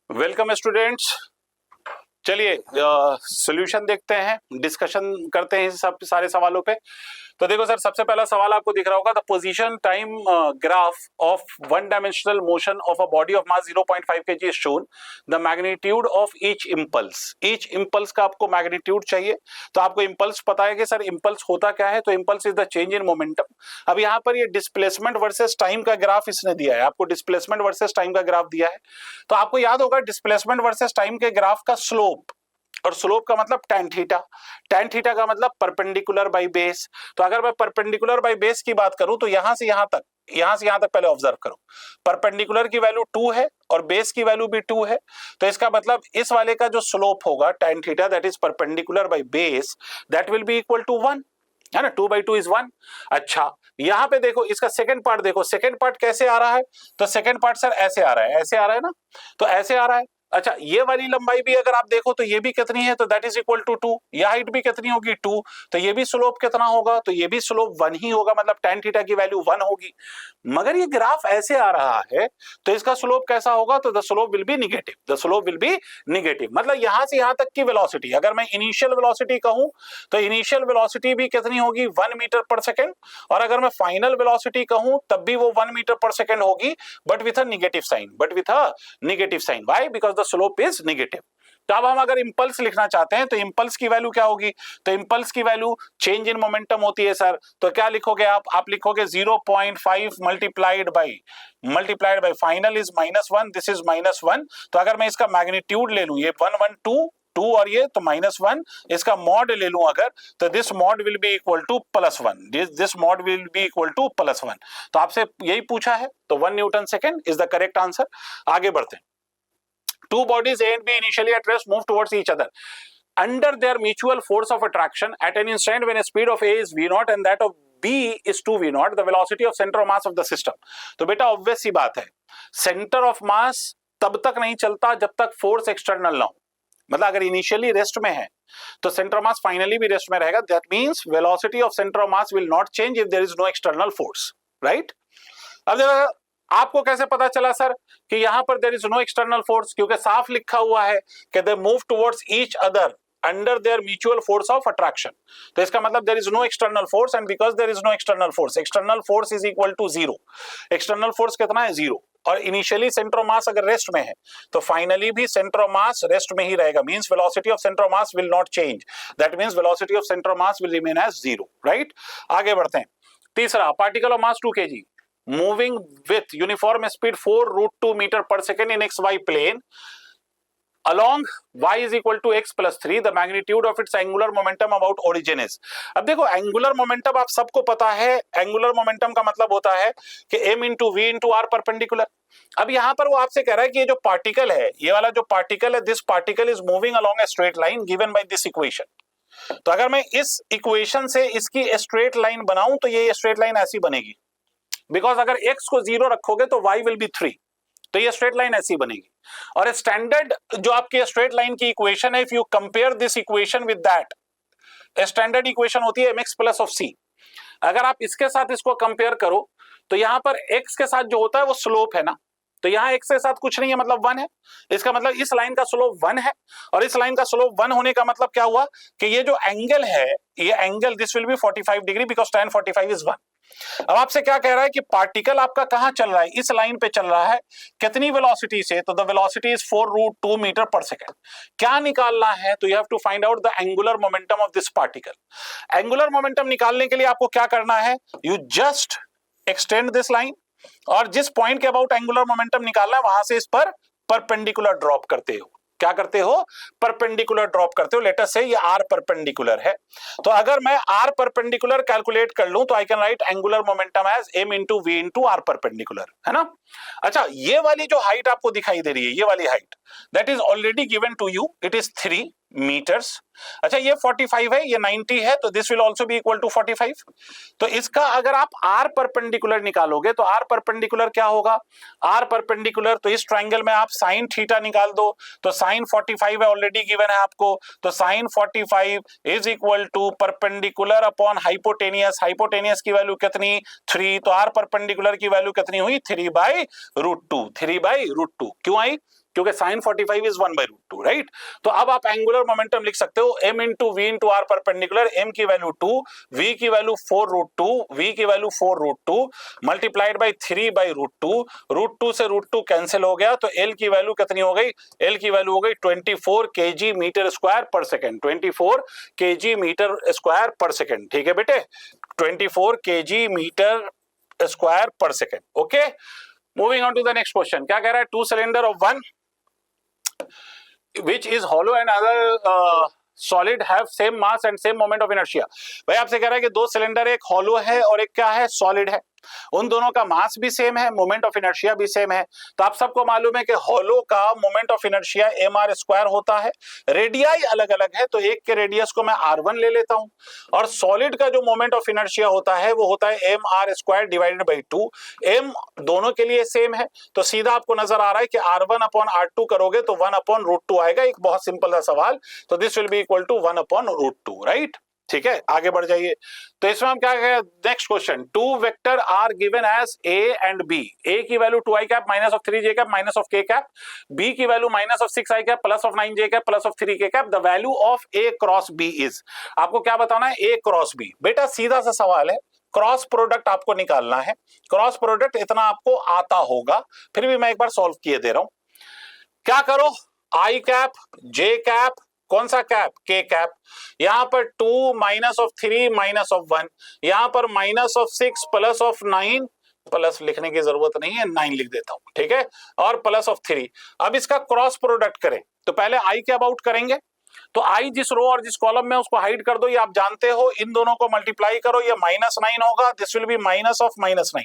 Welcome students. चलिए solution देखते हैं, डिस्कशन करते हैं सब सारे सवालों पे। तो देखो सर, सबसे पहला सवाल आपको दिख रहा होगा, the position time graph of one dimensional motion of a body of mass 0.5 kg is shown, the magnitude of each impulse. Each impulse का आपको मैग्नीट्यूड चाहिए, तो आपको इंपल्स पता है कि सर इंपल्स होता क्या है, तो impulse is the change in momentum. अब यहाँ पर ये डिस्प्लेसमेंट वर्सेस टाइम का ग्राफ इसने दिया है, आपको डिस्प्लेसमेंट वर्सेस टाइम का ग्राफ दिया है। तो आपको याद होगा डिस्प्लेसमेंट वर्सेस टाइम के ग्राफ का स्लोप, और स्लोप का मतलब tan थीटा, tan थीटा का मतलब परपेंडिकुलर बाय बेस। तो अगर मैं परपेंडिकुलर बाय बेस की बात करूं तो यहां से यहां तक पहले ऑब्जर्व करो, परपेंडिकुलर की वैल्यू 2 है और बेस की वैल्यू भी 2 है। तो इसका मतलब इस वाले का जो स्लोप होगा tan theta that is perpendicular by base, that will be equal to 1, है ना। 2/2 इज 1। अच्छा, यहां पे देखो इसका सेकंड पार्ट, देखो सेकंड पार्ट कैसे आ रहा है, तो सेकंड पार्ट सर ऐसे आ रहा है, ऐसे आ रहा है ना, तो ऐसे आ रहा है। अच्छा, ये वाली लंबाई भी अगर आप देखो तो ये भी कितनी है, तो दैट इज इक्वल टू 2। ये हाइट भी कितनी होगी 2, तो ये भी स्लोप कितना होगा, तो ये भी स्लोप 1 ही होगा, मतलब tan थीटा की वैल्यू 1 होगी। मगर ये ग्राफ ऐसे आ रहा है तो इसका स्लोप कैसा होगा, तो the slope will be negative, the slope will be negative. मतलब यहां से यहां तक की वेलोसिटी, अगर मैं इनिशियल वेलोसिटी कहूं तो इनिशियल वेलोसिटी भी कितनी होगी 1 मीटर पर सेकेंड, और अगर मैं फाइनल वेलोसिटी कहूं तब भी वो 1 मीटर पर सेकेंड होगी, but with a negative sign, why, because the slope is negative. तो अब हम अगर इंपल्स लिखना चाहते हैं तो इंपल्स की वैल्यू क्या होगी, तो इंपल्स की वैल्यू चेंज इन मोमेंटम होती है सर। तो क्या लिखोगे आप लिखोगे 0.5 multiplied by final is -1, this is -1। तो अगर मैं इसका मैग्नीट्यूड ले लूं, ये 1 1 2 और ये तो -1, इसका मॉड ले लूं अगर, तो this mod will be equal to +1, this mod will be equal to +1। तो आपसे यही पूछा है, तो 1 newton second is the correct answer. आगे बढ़ते हैं। Two bodies A and B initially at rest move towards each other under their mutual force of attraction at an instant when a speed of A is v0 and that of B is 2v0, the velocity of center of mass of the system। तो बेटा obvious सी बात है, centre of मास तब तक नहीं चलता जब तक फोर्स एक्सटर्नल ना हो। मतलब अगर इनिशियली रेस्ट में है तो सेंटर ऑफ मास फाइनली भी रेस्ट में रहेगा, that means velocity of centre of mass will not change if there is no external force, right. अब देखो आपको कैसे पता चला सर कि यहां पर there is no external force, क्योंकि साफ लिखा हुआ है कि they move towards each other under their mutual force of attraction. तो इसका मतलब there is no external force, and because there is no external force is equal to 0। External force कितना है 0, और इनिशियली सेंटर ऑफ मास अगर rest में है तो फाइनली भी सेंटर ऑफ मास रेस्ट में ही रहेगा, means velocity of centre of mass will not change, that means velocity of centre of mass will remain as 0, right. आगे बढ़ते हैं। तीसरा, particle of mass 2 kg moving with uniform speed 4√2 meter per second in xy plane along y is equal to x plus 3, the magnitude of its angular momentum about origin is। अब देखो angular momentum आप सबको पता है, angular momentum का मतलब होता है कि m into v into r perpendicular. अब यहां पर वो आपसे कह रहा है कि ये जो पार्टिकल है, ये वाला जो पार्टिकल है, this particle is moving along a straight line given by this equation. तो अगर मैं इस इक्वेशन से इसकी स्ट्रेट लाइन बनाऊं तो ये स्ट्रेट लाइन ऐसी बनेगी, बिकॉज अगर x को 0 रखोगे तो y विल बी 3, तो ये स्ट्रेट लाइन ऐसी बनेगी। और स्टैंडर्ड जो आपकी स्ट्रेट लाइन की इक्वेशन है, if you compare this equation with that, standard equation होती है mx प्लस ऑफ c। अगर आप इसके साथ इसको कंपेयर करो तो यहां पर x के साथ जो होता है वो स्लोप है ना, तो यहां x के साथ कुछ नहीं है, मतलब 1 है। इसका मतलब इस लाइन का स्लोप 1 है, और इस लाइन का स्लोप 1 होने का मतलब क्या हुआ कि ये जो एंगल है, ये angle this will B 45 degree, because tan 45 is 1। अब आपसे क्या कह रहा है कि पार्टिकल आपका कहां चल रहा है, इस लाइन पे चल रहा है, कितनी वेलोसिटी से, तो द वेलोसिटी इज 4√2 मीटर पर सेकेंड। क्या निकालना है, तो you have to find out the angular momentum of this particle. Angular momentum निकालने के लिए आपको क्या करना है, you just extend this line, और जिस पॉइंट के अबाउट एंगुलर मोमेंटम निकालना है वहां से इस पर परपेंडिकुलर ड्रॉप करते हो। क्या करते हो, परपेंडिकुलर ड्रॉप करते हो। लेटर से ये r परपेंडिकुलर है, तो अगर मैं r परपेंडिकुलर कैलकुलेट कर लूं तो I can write angular momentum as m into v into r perpendicular, है ना। अच्छा, ये वाली जो हाइट आपको दिखाई दे रही है, ये वाली height that is already given to you, it is 3 metres. अच्छा, ये 45 है, ये 90 है, तो this will also be equal to 45। तो इसका अगर आप r परपेंडिकुलर निकालोगे तो r परपेंडिकुलर क्या होगा, r परपेंडिकुलर, तो इस ट्रायंगल में आप sin थीटा निकाल दो, तो sin 45 है, ऑलरेडी गिवन है आपको, तो sin 45 is equal to perpendicular upon hypotenuse. Hypotenuse की वैल्यू कितनी 3, तो r परपेंडिकुलर की वैल्यू कितनी हुई 3/√2। 3/√2 क्यों आई, क्योंकि sin 45 इज 1/√2, राइट। तो अब आप एंगुलर मोमेंटम लिख सकते हो m into v into r perpendicular, m की वैल्यू 2, v की वैल्यू 4√2, v की वैल्यू 4√2 मल्टीप्लाइड बाई 3/√2, √2 से √2 कैंसिल हो गया, तो l की वैल्यू कितनी हो गई, l की वैल्यू हो गई 24 kg metre square per second, 24 kg metre square per second, ठीक है बेटे, 24 kg metre square per second. Okay, moving on to the next question, क्या कह रहा है, 2 cylinder of 1 which is hollow and other solid have same mass and same moment of inertia। भाई आपसे कह रहा है कि दो सिलेंडर, एक हॉलो है और एक क्या है, सॉलिड है, उन दोनों का मास भी सेम है, मोमेंट ऑफ इनर्शिया भी सेम है। तो आप सबको मालूम है कि हॉलो का moment of inertia mr square होता है, रेडियाई अलग अलग है, तो एक के रेडियस को मैं r1 ले लेता हूं, और सॉलिड का जो मोमेंट ऑफ इनर्शिया होता है वो होता है mr square divided by 2, m दोनों के लिए सेम है, तो सीधा आपको नजर आ रहा है कि r1 अपॉन r2 करोगे तो 1/√2 आएगा, एक बहुत सिंपल सा सवाल, तो this will be equal to 1/√2, right. ठीक है, आगे बढ़ जाइए। तो इसमें हम क्या कहें, next question, 2 vector are given as a and b, a की वैल्यू 2i cap minus of 3j cap minus of k cap, b की वैल्यू minus of 6i cap plus of 9j cap plus of 3k cap, the value of a cross b is, आपको क्या बताना है, a cross b। बेटा सीधा सा सवाल है, क्रॉस प्रोडक्ट आपको निकालना है, क्रॉस प्रोडक्ट इतना आपको आता होगा, फिर भी मैं एक बार सॉल्व किए दे रहा हूं। क्या करो, i कैप, j कैप, कौन सा कैप, k कैप, यहां पर 2 माइनस ऑफ 3 माइनस ऑफ 1, यहां पर minus of 6 plus of 9, plus लिखने की जरूरत नहीं है, 9 लिख देता हूं, ठीक है, और प्लस ऑफ 3। अब इसका क्रॉस प्रोडक्ट करें तो पहले i के अबाउट करेंगे, तो i जिस रो और जिस कॉलम में उसको हाइड कर दो, ये आप जानते हो, इन दोनों को मल्टीप्लाई करो, ये -9 होगा, this will B minus of -9,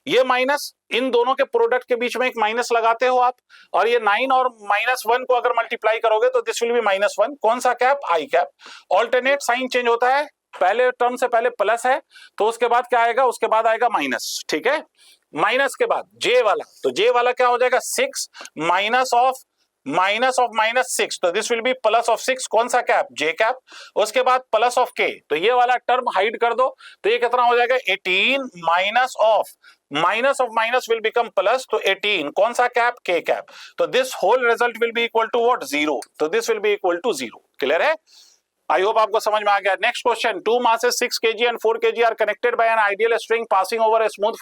ये माइनस, इन दोनों के प्रोडक्ट के बीच में एक माइनस लगाते हो आप, और ये 9 और -1 को अगर मल्टीप्लाई करोगे तो दिस विल बी -1, कौन सा कैप, आई कैप। ऑल्टरनेट साइन चेंज होता है, पहले टर्म से पहले प्लस है तो उसके बाद क्या आएगा, उसके बाद आएगा माइनस, ठीक है, माइनस के बाद जे वाला, तो जे वाला क्या हो जाएगा, 6 माइनस ऑफ -6, तो this will B plus of 6, कौन सा कैप, जे कैप, उसके बाद प्लस ऑफ के, तो ये वाला टर्म हाइड कर दो, तो ये कितना हो जाएगा, 18 minus of minus will become plus, तो 18, कौन सा कैप, के कैप, तो this whole result will be equal to what, 0, तो this will be equal to 0। Clear है, आई होप आपको समझ में आ गया। Next question, 2 masses 6 kg and 4 kg are connected by an ideal string passing over a smooth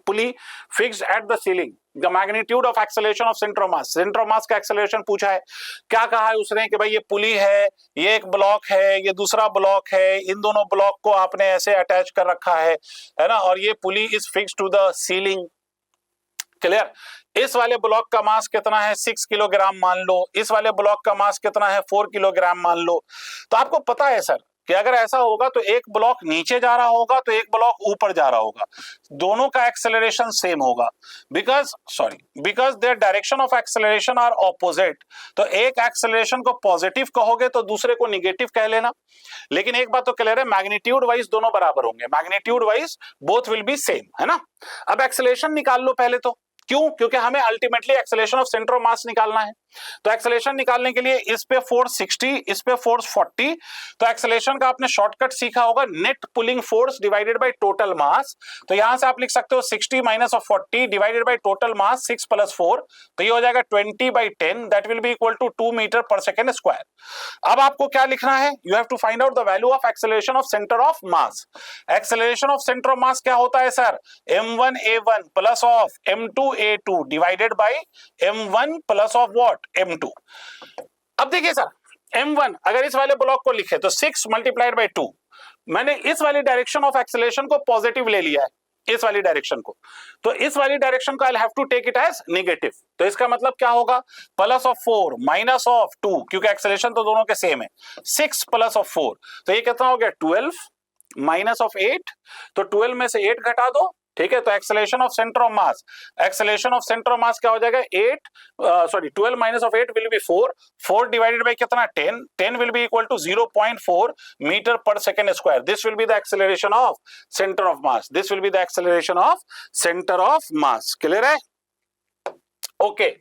pulley fixed at the ceiling. The magnitude of acceleration of center of mass, center of mass का acceleration पूछा है, क्या कहा है उसने कि भाई ये पुली है, ये एक ब्लॉक है, ये दूसरा ब्लॉक है, इन दोनों ब्लॉक को आपने ऐसे अटैच कर रखा है ना, और ये pulley is fixed to the ceiling. Clear, इस वाले ब्लॉक का मास कितना है, 6 किलोग्राम मान लो, इस वाले ब्लॉक का मास कितना है, 4 किलोग्राम मान लो। तो आपको पता है सर कि अगर ऐसा होगा तो एक ब्लॉक नीचे जा रहा होगा तो एक ब्लॉक ऊपर जा रहा होगा, दोनों का एक्सेलरेशन सेम होगा, because their direction of acceleration are opposite. तो एक एक्सेलरेशन को पॉजिटिव कहोगे तो दूसरे को निगेटिव कह लेना, लेकिन एक बात तो क्लियर है, मैग्नीट्यूड वाइज दोनों बराबर होंगे, magnitude wise both will be same, है ना। अब एक्सेलरेशन निकाल लो पहले, तो क्यों, क्योंकि हमें ultimately acceleration of centre of मास निकालना है। तो एक्सेलरेशन निकालने के लिए इस पे फोर्स 60, इस पे फोर्स 40, तो एक्सेलरेशन का आपने शॉर्टकट सीखा होगा, net pulling force divided by total mass. तो यहां से आप लिख सकते हो 60 minus of 40 divided by total mass 6 plus 4, तो ये हो जाएगा 20/10, that will be equal to 2 metre पर सेकेंड स्क्वायर। अब आपको क्या लिखना है, you have to find out the value of acceleration of centre of mass. Acceleration of centre of mass क्या होता है sir, m1a1 plus of m2a2 divided by m1 plus of what, m2। अब देखिए सर, m1 अगर इस वाले block को लिखे तो 6 मल्टीप्लाइड बाय 2, मैंने इस वाली डायरेक्शन ऑफ एक्सेलरेशन को पॉजिटिव ले लिया है, इस वाली डायरेक्शन को, तो इस वाली डायरेक्शन को I have to take it as negative. तो इसका मतलब क्या होगा, प्लस ऑफ 4 माइनस ऑफ 2, क्योंकि एक्सेलरेशन तो दोनों के सेम है, 6 प्लस ऑफ 4, तो ये कितना हो गया, 12 माइनस ऑफ 8, तो 12 में से 8 घटा दो, ठीक है, तो acceleration of centre of mass, acceleration of centre of mass क्या हो जाएगा, 12 minus of 8 will be 4 divided by कितना, 10 will be equal to 0.4 metre पर second square. This will be the acceleration of centre of mass, this will be the acceleration of centre of mass. Clear है, okay,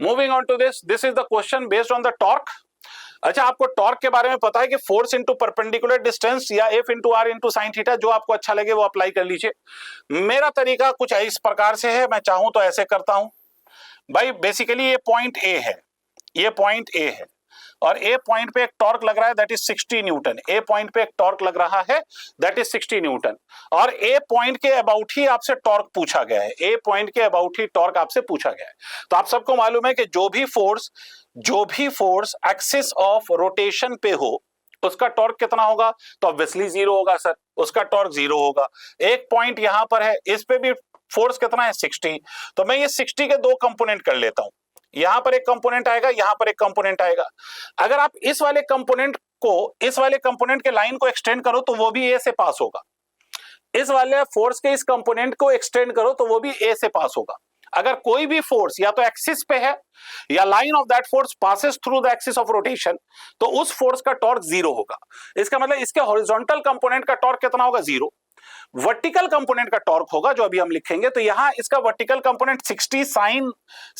moving on to this is the question based on the torque. अच्छा, आपको torque के बारे में पता है कि force into perpendicular distance या F into r into sine theta, जो आपको अच्छा लगे वो अप्लाई कर लीजिए। मेरा तरीका कुछ इस प्रकार से है, मैं चाहूं तो ऐसे करता हूं, भाई बेसिकली ये पॉइंट ए है, ये पॉइंट ए है और ए पॉइंट पे एक टॉर्क लग रहा है that is 60 Newton. A point पे एक टॉर्क लग रहा है दैट इज 60 न्यूटन और ए पॉइंट के अबाउट ही आपसे टॉर्क पूछा गया है। ए पॉइंट के अबाउट ही टॉर्क आपसे पूछा गया है। तो आप सबको मालूम है कि जो भी फोर्स एक्सिस ऑफ रोटेशन पे हो उसका टॉर्क कितना होगा, तो ऑब्वियसली जीरो होगा सर, उसका टॉर्क जीरो होगा। एक पॉइंट यहां पर है, इस पे भी फोर्स कितना है 60, तो मैं ये 60 के दो कंपोनेंट कर लेता हूं। यहां पर एक कंपोनेंट आएगा, यहां पर एक कंपोनेंट आएगा। अगर आप इस वाले कंपोनेंट के लाइन को एक्सटेंड करो तो वो भी ए से पास होगा। इस वाले फोर्स के इस कंपोनेंट को एक्सटेंड करो तो वो भी ए से पास होगा। अगर कोई भी फोर्स या तो एक्सिस पे है या line of that force passes through the axis of rotation, तो उस फोर्स का टॉर्क जीरो होगा। इसका मतलब इसके हॉरिजॉन्टल कंपोनेंट का टॉर्क कितना होगा, जीरो। वर्टिकल कंपोनेंट का टॉर्क होगा जो अभी हम लिखेंगे, तो यहां इसका वर्टिकल कंपोनेंट 60 sin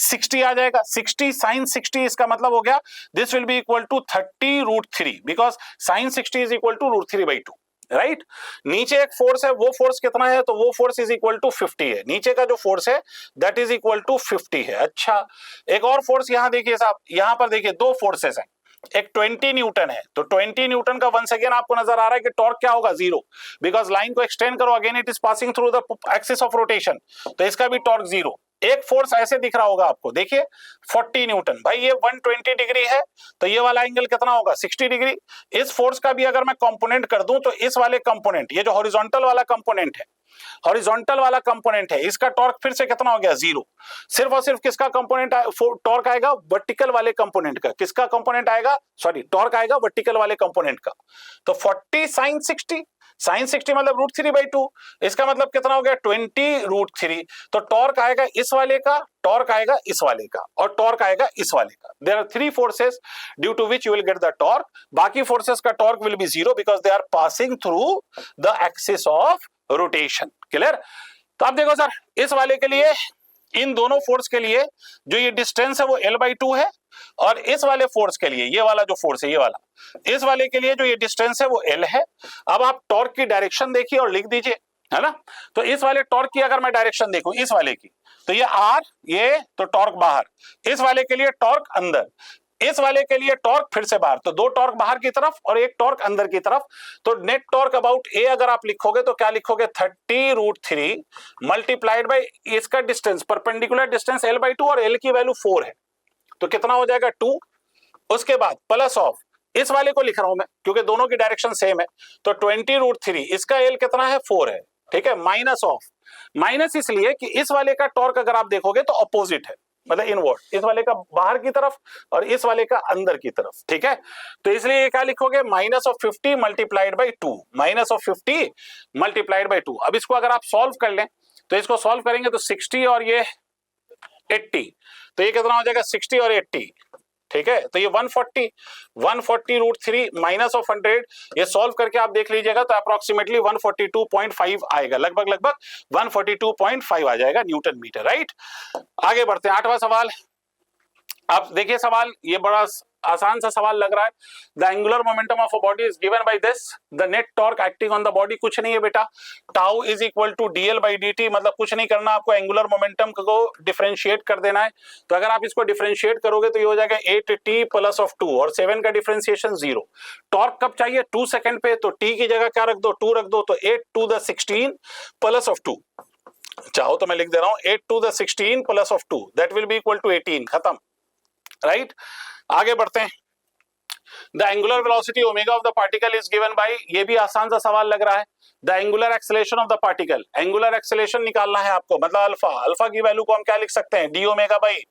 60 आ जाएगा। 60 sin 60 इसका मतलब हो गया this will be equal to 30√3 because sin 60 is equal to √3/2, right. नीचे एक फोर्स है, वो फोर्स कितना है, तो वो फोर्स इज इक्वल टू 50 है। नीचे का जो फोर्स है दैट इज इक्वल टू 50 है। अच्छा, एक और फोर्स यहां देखिए साहब, यहां पर देखिए दो फोर्सेस हैं, एक 20 न्यूटन है, तो 20 न्यूटन का वंस अगेन आपको नजर आ रहा है कि टॉर्क क्या होगा, जीरो, बिकॉज लाइन को एक्सटेंड करो again it is passing through the axis of rotation, तो इसका भी टॉर्क जीरो। एक फोर्स ऐसे दिख रहा होगा आपको, देखिए 40 न्यूटन, भाई ये 120 डिग्री है, तो ये वाला एंगल कितना होगा, 60 डिग्री। इस फोर्स का भी अगर मैं कंपोनेंट कर दूं तो इस वाले कंपोनेंट, ये जो हॉरिजॉन्टल वाला कंपोनेंट है, हॉरिजॉन्टल वाला कंपोनेंट है, इसका टॉर्क फिर से कितना हो गया, जीरो। सिर्फ और सिर्फ किसका कंपोनेंट टॉर्क आएगा, वर्टिकल वाले कंपोनेंट का। किसका कंपोनेंट आएगा, सॉरी टॉर्क आएगा वर्टिकल वाले कंपोनेंट का। तो 40 sin 60, sin 60 मतलब √3/2, इसका मतलब कितना हो गया 20√3। तो टॉर्क आएगा इस वाले का, टॉर्क आएगा इस वाले का और टॉर्क आएगा इस वाले का। There are 3 forces due to which you will get the torque. बाकी फोर्सेस का torque will be zero because they are passing through the axis of rotation. Clear. तो आप देखो सर, इस वाले के लिए, इन दोनों फोर्स के लिए जो ये डिस्टेंस है वो L/2 है और इस वाले फोर्स के लिए, ये वाला जो फोर्स है, ये वाला, इस वाले के लिए जो ये डिस्टेंस है वो L है। अब आप टॉर्क की डायरेक्शन देखिए और लिख दीजिए, है ना। तो इस वाले टॉर्क की अगर मैं डायरेक्शन देखूं, इस वाले की, तो ये R, ये तो टॉर्क बाहर, इस वाले के लिए टॉर्क अंदर, इस वाले के लिए टॉर्क फिर से बाहर, तो दो टॉर्क बाहर की तरफ और एक टॉर्क अंदर की तरफ। तो नेट टॉर्क अबाउट ए अगर आप लिखोगे तो क्या लिखोगे, 30√3 मल्टीप्लाइड बाय इसका डिस्टेंस, परपेंडिकुलर डिस्टेंस L/2 और L की वैल्यू 4 है, तो कितना हो जाएगा 2। उसके बाद प्लस ऑफ इस वाले को लिख रहा हूं मैं क्योंकि दोनों की डायरेक्शन सेम है, तो 20√3, इसका L कितना है 4 है, ठीक है। माइनस ऑफ, माइनस इसलिए कि इस वाले का टॉर्क अगर आप देखोगे तो अपोजिट है, मतलब इनवर्ड, इस वाले का बाहर की तरफ और इस वाले का अंदर की तरफ, ठीक है। तो इसलिए क्या लिखोगे, -50 मल्टीप्लाइड बाई 2, -50 मल्टीप्लाइड बाई 2। अब इसको अगर आप सॉल्व कर लें तो इसको सॉल्व करेंगे तो 60 और ये 80, तो ये कितना हो जाएगा 60 और 80, ठीक है। तो ये 140√3 माइनस ऑफ 100, ये सॉल्व करके आप देख लीजिएगा तो अप्रोक्सीमेटली 142.5 आएगा, लगभग 142.5 आ जाएगा न्यूटन मीटर, राइट। आगे बढ़ते हैं, 8वां सवाल। आप देखिए सवाल, ये बड़ा आसान सा सवाल लग रहा है। The angular momentum of a body is given by this, the net torque acting on the body, कुछ नहीं है बेटा, tau is equal to dl/dt, मतलब कुछ नहीं करना, आपको एंगुलर मोमेंटम को डिफरेंशिएट कर देना है। तो अगर आप इसको डिफरेंशिएट करोगे तो ये हो जाएगा 8t प्लस ऑफ 2 और 7 का डिफरेंशिएशन 0। टॉर्क कब चाहिए, 2 सेकंड पे, तो t की जगह क्या रख दो, 2 रख दो, तो 8 to the 16 प्लस ऑफ 2, चाहो तो मैं लिख दे रहा हूं 8 to the 16 plus of 2, that will be equal to 18, खत्म, राइट। आगे बढ़ते हैं। The angular velocity omega of the particle is given by, ये भी आसान सा सवाल लग रहा है। The angular acceleration of the particle, angular acceleration निकालना है आपको, मतलब अल्फा, अल्फा की वैल्यू को हम क्या लिख सकते हैं, d ओमेगा बाई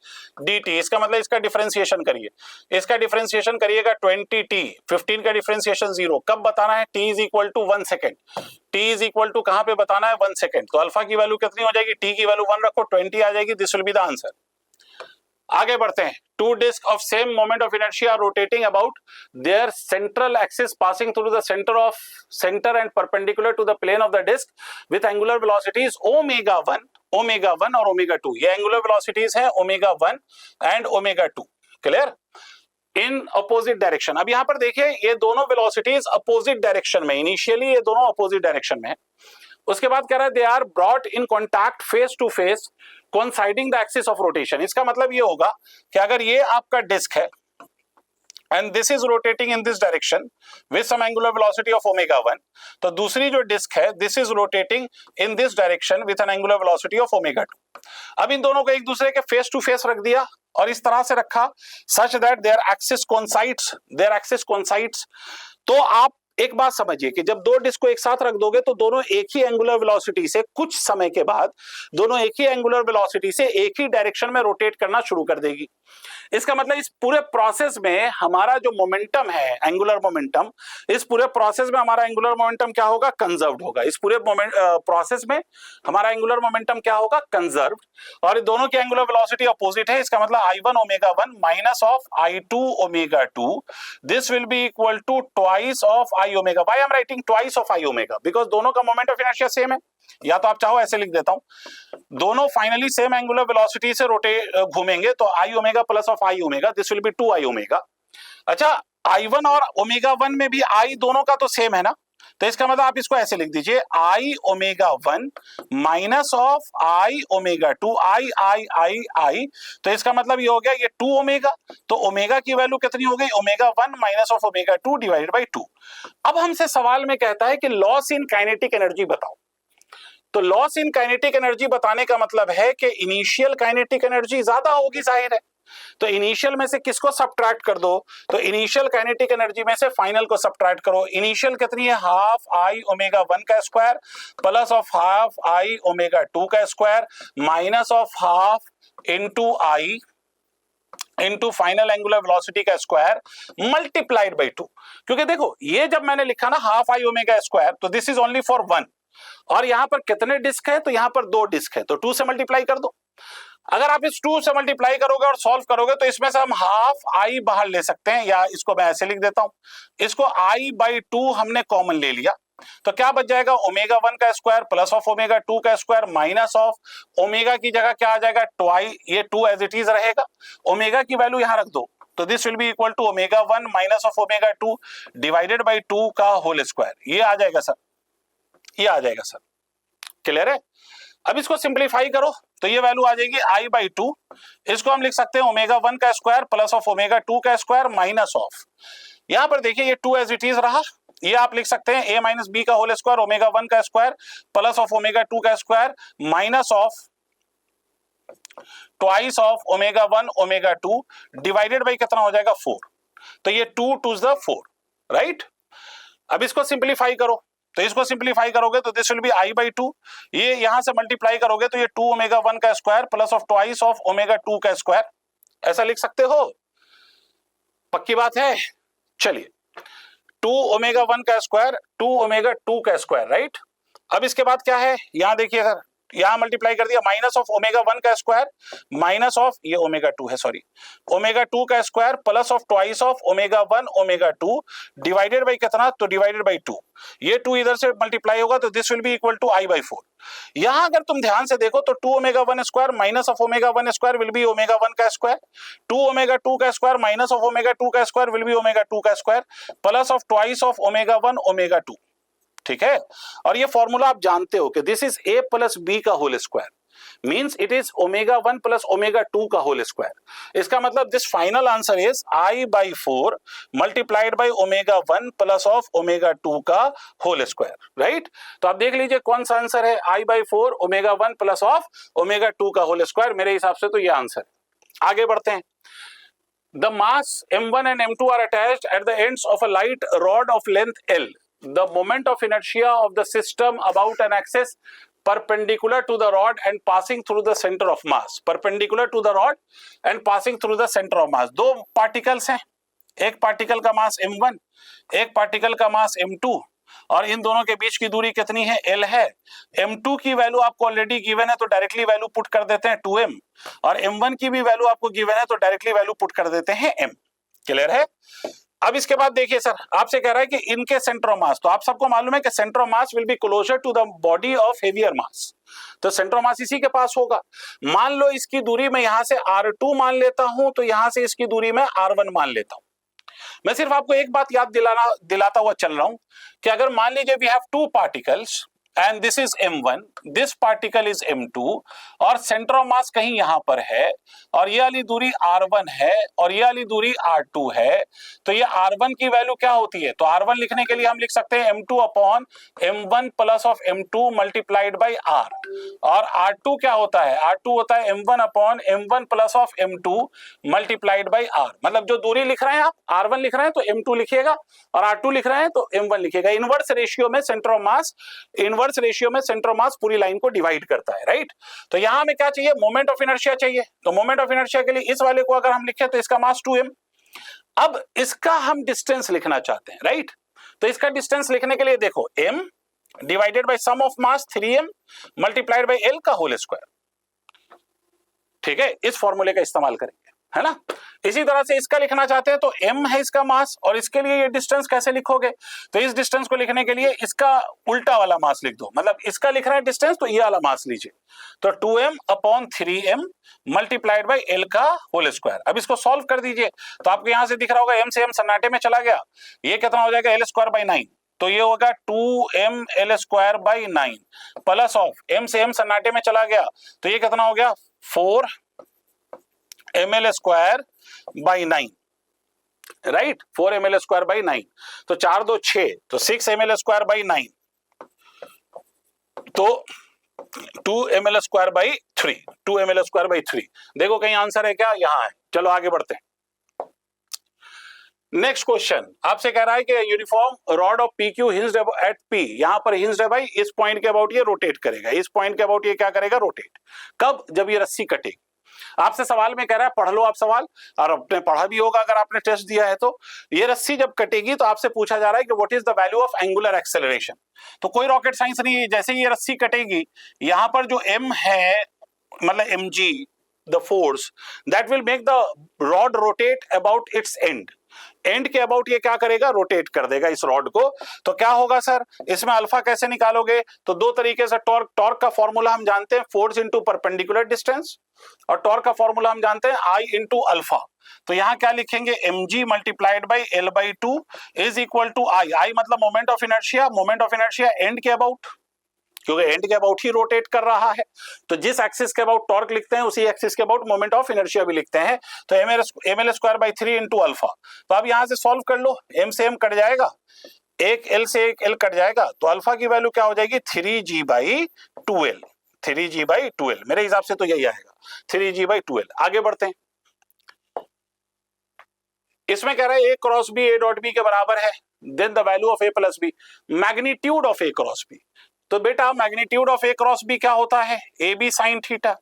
dt। इसका मतलब इसका डिफरेंशिएशन करिए, इसका डिफरेंशिएशन करिएगा 20t, 15 का डिफरेंशिएशन 0, कब बताना है, t is equal to 1 second, t is equal to कहां पे बताना है 1 सेकेंड। तो अल्फा की वैल्यू कितनी हो जाएगी, t की वैल्यू 1 रखो, 20 आ जाएगी, this will be the answer. आगे बढ़ते हैं। Two disc of same moment of inertia rotating about their central axis passing through the centre and perpendicular to the plane of the disc with angular velocities ω1 और ω2। ये angular velocities है ω1 and ω2, clear, in opposite direction. अब यहां पर देखिए ये दोनों velocities opposite direction में, इनिशियली ये दोनों अपोजिट डायरेक्शन में है। उसके बाद कह रहा है they are brought in contact face to face coinciding the axis of rotation. इसका मतलब ये होगा कि अगर ये आपका डिस्क है and this is rotating in this direction with some angular velocity of omega 1, तो दूसरी जो डिस्क है this is rotating in this direction with an angular velocity of omega 2। अब इन दोनों को एक दूसरे के फेस टू फेस रख दिया और इस तरह से रखा such that their axis coincides। तो आप एक बात समझिए कि जब दो डिस्क को एक साथ रख दोगे तो दोनों एक ही एंगुलर वेलोसिटी से कुछ समय के बाद दोनों एक ही एंगुलर वेलोसिटी से एक ही डायरेक्शन में रोटेट करना शुरू कर देगी। इसका मतलब इस पूरे प्रोसेस में हमारा जो मोमेंटम है एंगुलर मोमेंटम, इस पूरे प्रोसेस में हमारा एंगुलर मोमेंटम क्या होगा? कंजर्व्ड होगा। इस पूरे प्रोसेस में हमारा एंगुलर मोमेंटम क्या होगा? कंजर्व्ड। और दोनों की एंगुलर वेलोसिटी अपोजिट है। इसका मतलब I1 omega 1 minus of I2 omega 2 this will be equal to twice of I omega. Why I am writing twice of I omega? Because दोनों का मोमेंट ऑफ इनर्शिया सेम है। या तो आप चाहो ऐसे लिख देता हूं, दोनों फाइनली सेम एंगुलर वेलोसिटी से घूमेंगे तो I omega plus of I omega this will B 2I omega. अच्छा, I1 और ओमेगा 1 में भी I दोनों का तो सेम है ना, तो इसका मतलब आप इसको ऐसे लिख दीजिए I omega 1 minus of I omega 2 I। तो इसका मतलब ये हो गया ये 2 ओमेगा। तो ओमेगा की वैल्यू कितनी हो गई? Omega 1 minus of omega 2 divided by 2। अब हमसे सवाल में कहता है कि लॉस इन काइनेटिक एनर्जी बताओ। तो लॉस इन काइनेटिक एनर्जी बताने का मतलब है कि इनिशियल काइनेटिक एनर्जी ज्यादा होगी, जाहिर है। तो इनिशियल में से किसको सब्ट्रैक्ट कर दो? तो इनिशियल काइनेटिक एनर्जी में से फाइनल को सब्ट्रैक्ट करो। इनिशियल कितनी है? हाफ I ओमेगा 1 का square plus of half I omega 2 का square minus of half into I into final angular velocity का स्क्वायर मल्टीप्लाइड बाई 2। क्योंकि देखो ये जब मैंने लिखा ना हाफ I ओमेगा स्क्वायर, तो दिस इज ओनली फॉर 1 और यहां पर कितने डिस्क है? तो यहां पर 2 डिस्क है, तो 2 से मल्टीप्लाई कर दो। अगर आप इस 2 से मल्टीप्लाई करोगे और सॉल्व करोगे तो इसमें से हम हाफ I बाहर ले सकते हैं, या इसको मैं ऐसे लिख देता हूं, इसको I बाई 2 हमने कॉमन ले लिया, तो क्या बच जाएगा? ओमेगा 1 का स्क्वायर प्लस ऑफ ओमेगा 2 का स्क्वायर माइनस ऑफ ओमेगा की जगह क्या आ जाएगा? ट्वाई, ये 2 एज इट इज रहेगा, ओमेगा की वैल्यू यहां रख दो, तो this will be equal to omega 1 minus of omega 2 divided by 2 का होल स्क्वायर। ये आ जाएगा सर, ये आ जाएगा सर, क्लियर है? अब इसको सिंप्लीफाई करो तो ये वैल्यू आ जाएगी I बाई 2। इसको हम लिख सकते हैं ओमेगा 1 का स्क्वायर प्लस ऑफ ओमेगा 2 का स्क्वायर माइनस ऑफ, यहां पर देखिए ये 2 एज इट इज रहा, ये आप लिख सकते हैं a माइनस बी का होल स्क्वायर ओमेगा 1 का स्क्वायर प्लस ऑफ ओमेगा 2 का square minus of twice of omega 1 omega 2 divided by कितना हो जाएगा? 4। तो ये 2 टू द 4, राइट? अब इसको सिंप्लीफाई करो, तो इसको सिंप्लीफाई करोगे तो this will B I by 2, ये यहां से मल्टीप्लाई करोगे तो ये 2 ओमेगा 1 का square plus of twice of omega 2 का स्क्वायर, ऐसा लिख सकते हो? पक्की बात है? चलिए 2 ओमेगा 1 का स्क्वायर 2 ओमेगा 2 का स्क्वायर, राइट? अब इसके बाद क्या है? यहां देखिए सर, यहां मल्टीप्लाई कर दिया, माइनस ऑफ ओमेगा 1 का स्क्वायर माइनस ऑफ, ये ओमेगा 2 है सॉरी, ओमेगा 2 का square plus of twice of omega 1 omega 2 divided by कितना? तो डिवाइडेड बाई 2, ये 2 इधर से मल्टीप्लाई होगा तो this will be equal to I by 4। यहां अगर तुम ध्यान से देखो तो 2 omega 1 square minus of omega 1 square will be omega 1 का स्क्वायर, 2 ओमेगा 2 का स्क्वायर माइनस ऑफ ओमेगा 2 का स्क्वायर विल बी ओमेगा 2 का square plus of twice of omega 1 omega 2, ठीक है? और ये फॉर्मूला आप जानते हो कि this is a plus b का whole square, means it is omega 1 plus omega 2 का होल स्क्वायर। इसका मतलब this final answer is I by 4 multiplied by omega 1 plus of omega 2 का होल स्क्वायर, राइट? तो आप देख लीजिए कौन सा आंसर है, I by 4 omega 1 plus of omega 2 का होल स्क्वायर। मेरे हिसाब से तो ये आंसर है। आगे बढ़ते हैं। The mass m1 and m2 are attached at the ends of a light rod of length L. The moment of inertia of the system about an axis perpendicular to the rod and passing through the center of mass. Perpendicular to the rod and passing through the center of mass. दो particles हैं, एक particle का मास m1, एक particle का मास m2, और इन दोनों के बीच की दूरी कितनी है? L है। m2 की वैल्यू आपको ऑलरेडी गिवन है तो डायरेक्टली वैल्यू पुट कर देते हैं 2m, और m1 की भी वैल्यू आपको गिवन है तो डायरेक्टली वैल्यू पुट कर देते हैं m। क्लियर है? अब इसके बाद देखिए सर, आपसे कह रहा है कि इनके सेंटर ऑफ मास, तो आप सबको मालूम है कि centre of mass will be closer to the body of heavier mass, तो सेंटर ऑफ मास इसी के पास होगा। मान लो इसकी दूरी मैं यहां से R2 मान लेता हूं, तो यहां से इसकी दूरी मैं R1 मान लेता हूं। मैं सिर्फ आपको एक बात याद दिलाता हुआ चल रहा हूं कि अगर मान लीजिए we have 2 particles and this is m1, this particle is m2 और सेंटर ऑफ मास कहीं यहां पर है और ये वाली दूरी r1 है और ये वाली दूरी r2 है। तो ये r1 की वैल्यू क्या होती है? तो r1 लिखने के लिए हम लिख सकते हैं m2 upon m1 plus of m2 multiplied by r। और r2 क्या होता है? r2 होता है m1 upon m1 plus of m2 multiplied by r। मतलब जो दूरी लिख रहे हैं आप, r1 लिख रहे हैं तो m2 लिखिएगा और r2 लिख रहे हैं तो m1 लिखिएगा। इनवर्स रेशियो में centre of mass, inverse ratio में सेंटर ऑफ मास पूरी लाइन को डिवाइड करता है, राइट। तो यहां हमें क्या चाहिए? मोमेंट ऑफ इनर्शिया चाहिए। तो मोमेंट ऑफ इनर्शिया के लिए इस वाले को अगर हम लिखें तो इसका मास 2m। अब इसका हम डिस्टेंस लिखना चाहते हैं, राइट। तो इसका डिस्टेंस लिखने के लिए देखो m divided by sum of mass 3m multiplied by l का होल स्क्वायर। ठीक है, इस फॉर्मूले का इस्तेमाल करेंगे, है ना। इसी तरह से इसका लिखना चाहते हैं तो m है इसका मास और इसके लिए ये डिस्टेंस कैसे लिखोगे? तो इस डिस्टेंस को लिखने के लिए इसका उल्टा वाला मास लिख दो। मतलब इसका लिख रहा है डिस्टेंस तो ये वाला मास लीजिए। तो 2m upon 3m multiplied by l का होल स्क्वायर। अब इसको सॉल्व कर दीजिए तो आपको यहां से दिख रहा होगा m से m सन्नाटे में चला गया, ये कितना हो जाएगा? l square by 9। तो ये होगा 2m l square by 9 plus of m से m सन्नाटे में चला गया तो ये कितना हो गया? 4 ml square by 9, right. 4 ml square by 9। तो 4 2 6 तो 6 ml स्क्वायर बाई 9 तो 2 ml square by 3, 2 ml square by 3। देखो कहीं आंसर है क्या? यहां है। चलो आगे बढ़ते हैं। नेक्स्ट क्वेश्चन आपसे कह रहा है कि uniform rod of P Q hinged at P, यहां पर हिंज्ड है भाई, इस पॉइंट के अबाउट ये रोटेट करेगा, इस पॉइंट के अबाउट ये क्या करेगा? रोटेट। कब? जब ये रस्सी कटेगी। आपसे सवाल में कह रहा है पढ़ लो आप सवाल, और आपने पढ़ा भी होगा अगर आपने टेस्ट दिया है तो। ये रस्सी जब कटेगी तो आपसे पूछा जा रहा है कि what is the value of angular acceleration. तो कोई रॉकेट साइंस नहीं है, जैसे ये रस्सी कटेगी यहां पर जो m है, मतलब mg the force that will make the rod rotate about it's and. And K about ये क्या करेगा? रोटेट कर देगा इस रॉड को। तो क्या होगा सर? इसमें अल्फा कैसे निकालोगे? तो दो तरीके से। टॉर्क का फॉर्मूला हम जानते हैं, फोर्स इंटू परपेंडिकुलर डिस्टेंस, और टॉर्क का फॉर्मूला हम जानते हैं I इंटू अल्फा। तो यहां क्या लिखेंगे? mg multiplied by l by 2 is equal to I मतलब moment of inertia, moment of inertia end K about, क्योंकि एंड के अबाउट ही रोटेट कर रहा है। तो जिस एक्सिस के अबाउट टॉर्क लिखते हैं उसी एक्सिस के अबाउट मोमेंट ऑफ इनर्शिया भी लिखते हैं। तो ml square by 3 into alpha. तो अब यहां से सॉल्व कर लो, m से m कट जाएगा, एक l से एक l कट जाएगा, तो अल्फा की वैल्यू क्या हो जाएगी? 3g by 2l, 3g by 2l। मेरे हिसाब से तो यही आएगा, 3g बाई 2l। आगे बढ़ते हैं। इसमें कह रहा है a cross b a dot b के बराबर है, then the value of a plus b, magnitude of a cross b। तो बेटा magnitude of a cross b क्या होता है? A B sine theta.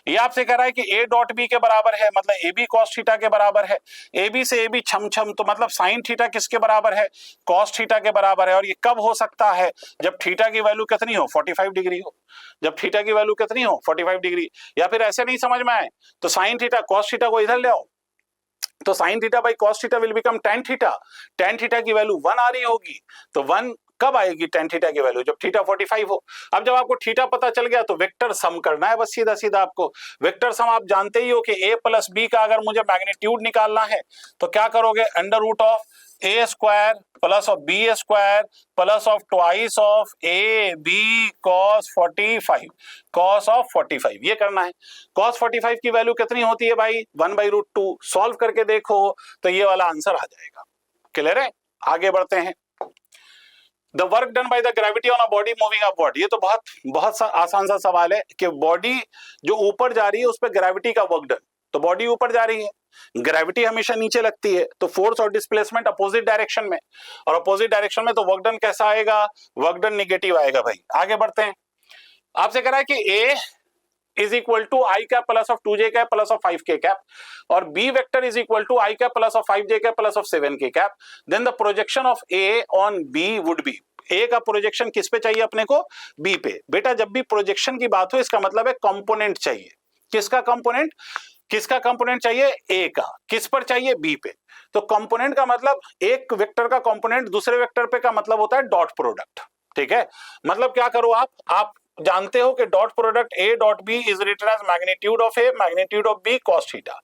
ये आपसे कह रहा है कि a डॉट b के बराबर है, मतलब ए बी कॉस थीटा के बराबर है। ए बी से ए बी छम छम, तो मतलब साइन थीटा किसके बराबर है? कॉस थीटा के बराबर है। और ये कब हो सकता है? जब थीटा की वैल्यू कितनी हो? 45 डिग्री हो। जब थीटा की वैल्यू कितनी हो? 45 डिग्री। या फिर ऐसे नहीं समझ में आए तो साइन थीटा कॉस थीटा को इधर ले आओ, तो sine theta by cos theta will become tan theta. Tan theta की वैल्यू 1 आ रही होगी, तो 1 कब आएगी टेन थीटा की वैल्यू? जब थीटा 45 हो। अब जब आपको थीटा पता चल गया तो वेक्टर सम करना है, बस सीधा सीधा आपको वेक्टर सम। आप जानते ही हो कि a प्लस बी का अगर मुझे मैग्नीट्यूड निकालना है तो क्या करोगे? Under root of a square plus of b square plus of twice of a b cos 45, cos of 45 ये करना है। cos 45 की वैल्यू कितनी होती है भाई? 1/√2। सॉल्व करके देखो तो ये वाला आंसर आ जाएगा। क्लियर है? आगे बढ़ते हैं। The work done by the gravity on a body moving upward. ये तो बहुत आसान सा सवाल है कि बॉडी जो ऊपर जा रही है उस पर ग्रेविटी का वर्क डन। तो बॉडी ऊपर जा रही है, ग्रेविटी हमेशा नीचे लगती है, तो फोर्स और डिस्प्लेसमेंट अपोजिट डायरेक्शन में, और अपोजिट डायरेक्शन में तो वर्क डन कैसा आएगा? वर्क डन निगेटिव आएगा भाई। आगे बढ़ते हैं। आपसे कह रहा है कि a is equal to I cap plus of 2j cap plus of 5k cap, और b vector is equal to I cap plus of 5j cap plus of 7k cap. Then the projection of a on b would be. a का प्रोजेक्शन किस पे चाहिए अपने को? b पे। बेटा जब भी प्रोजेक्शन की बात हो इसका मतलब है कंपोनेंट चाहिए। किसका कंपोनेंट? किसका कंपोनेंट चाहिए? a का। किस पर चाहिए? b पे। तो कंपोनेंट का मतलब एक वेक्टर का कंपोनेंट दूसरे वेक्टर पे का मतलब होता है डॉट प्रोडक्ट। ठीक है, मतलब क्या करो आप जानते हो कि dot product a dot b is written as magnitude of a magnitude of b cos theta.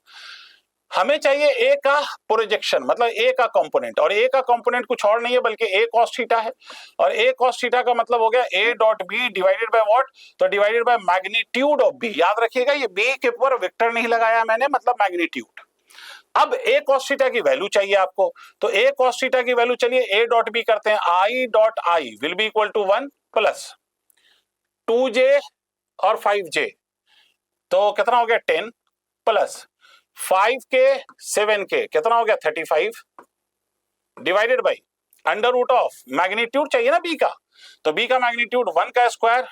हमें चाहिए ए का प्रोजेक्शन, मतलब ए का कंपोनेंट, और ए का कंपोनेंट कुछ और नहीं है बल्कि ए कॉस थीटा है, और ए कॉस थीटा का मतलब हो गया A dot B divided by what, तो divided by magnitude of B. याद रखिएगा ये बी के ऊपर वेक्टर नहीं लगाया मैंने, मतलब मैग्नीट्यूड। अब ए कॉस थीटा की वैल्यू चाहिए आपको, तो ए कॉस थीटा की वैल्यू चलिए ए डॉट बी करते हैं, I dot I will be equal to 1 plus 2j और 5j, तो कितना हो गया 10 प्लस 5k 7k कितना हो गया 35 divided by under root of magnitude चाहिए ना बी का, तो बी का मैग्नीट्यूड 1 का स्क्वायर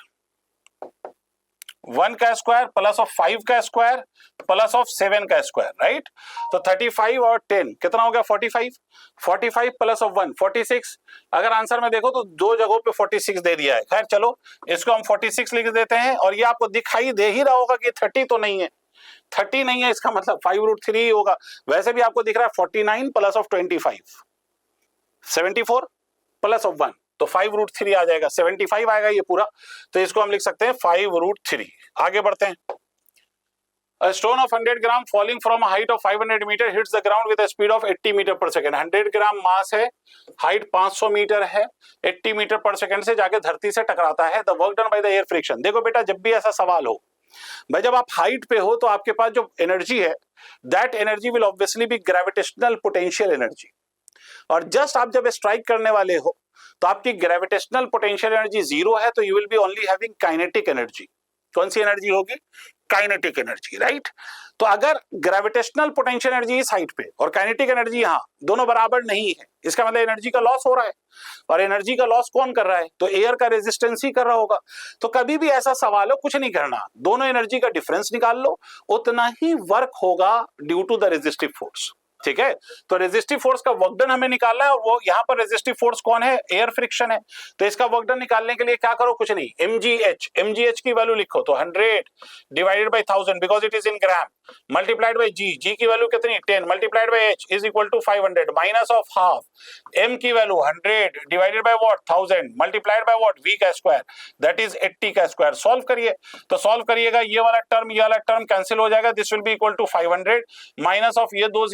प्लस ऑफ 5 का स्क्वायर प्लस ऑफ 7 का स्क्वायर, राइट। तो 35 और 10 कितना हो गया 45 प्लस ऑफ 1 46। अगर आंसर में देखो तो दो जगहों पे 46 दे दिया है, खैर चलो इसको हम 46 लिख देते हैं, और ये आपको दिखाई दे ही रहा होगा कि 30 तो नहीं है, 30 नहीं है, इसका मतलब 5√3 होगा। वैसे भी आपको दिख रहा है 49 प्लस ऑफ 25 74 प्लस ऑफ 1, तो 5√3 आ जाएगा, 75 आएगा ये पूरा, तो इसको हम लिख सकते हैं 5√3। आगे बढ़ते हैं। A stone of 100 gram falling from a height of 500 meter hits the ground with a speed of 80 meter per second। 100 ग्राम मास है, हाइट 500 मीटर है, 80 मीटर पर सेकंड से जाके धरती से टकराता है। The work done by the air friction. देखो बेटा जब भी ऐसा सवाल हो भाई, जब आप हाइट पे हो तो आपके पास जो एनर्जी है that energy will obviously be gravitational potential energy, और जस्ट आप जब स्ट्राइक करने वाले हो तो आपकी ग्रेविटेशनल पोटेंशियल एनर्जी 0 है, तो you will be only having kinetic energy. कौन सी एनर्जी होगी? Kinetic energy, right. तो अगर ग्रेविटेशनल पोटेंशियल एनर्जी इस हाइट पे और काइनेटिक एनर्जी यहां दोनों बराबर नहीं है, इसका मतलब एनर्जी का लॉस हो रहा है, और एनर्जी का लॉस कौन कर रहा है? तो एयर का रेजिस्टेंस ही कर रहा होगा। तो कभी भी ऐसा सवाल हो कुछ नहीं करना, दोनों एनर्जी का डिफरेंस निकाल लो, उतना ही वर्क होगा due to the resistive force, ठीक है। तो रेजिस्टिव फोर्स का वर्क डन हमें निकालना है, और वो यहां पर रेजिस्टिव फोर्स कौन है? एयर फ्रिक्शन है। तो इसका वर्क डन निकालने के लिए क्या करो? कुछ नहीं, mgh की वैल्यू लिखो, तो 100 divided by 1000 because it is in gram, multiplied by g की वैल्यू कितनी 10 multiplied by h is equal to 500 minus of half, m की value 100 divided by what 1000 multiplied by what v का square that is 80 का square. Solve करिए, तो solve करिएगा ये वाला टर्म कैंसिल हो जाएगा, this will be equal to 500 minus of ये 2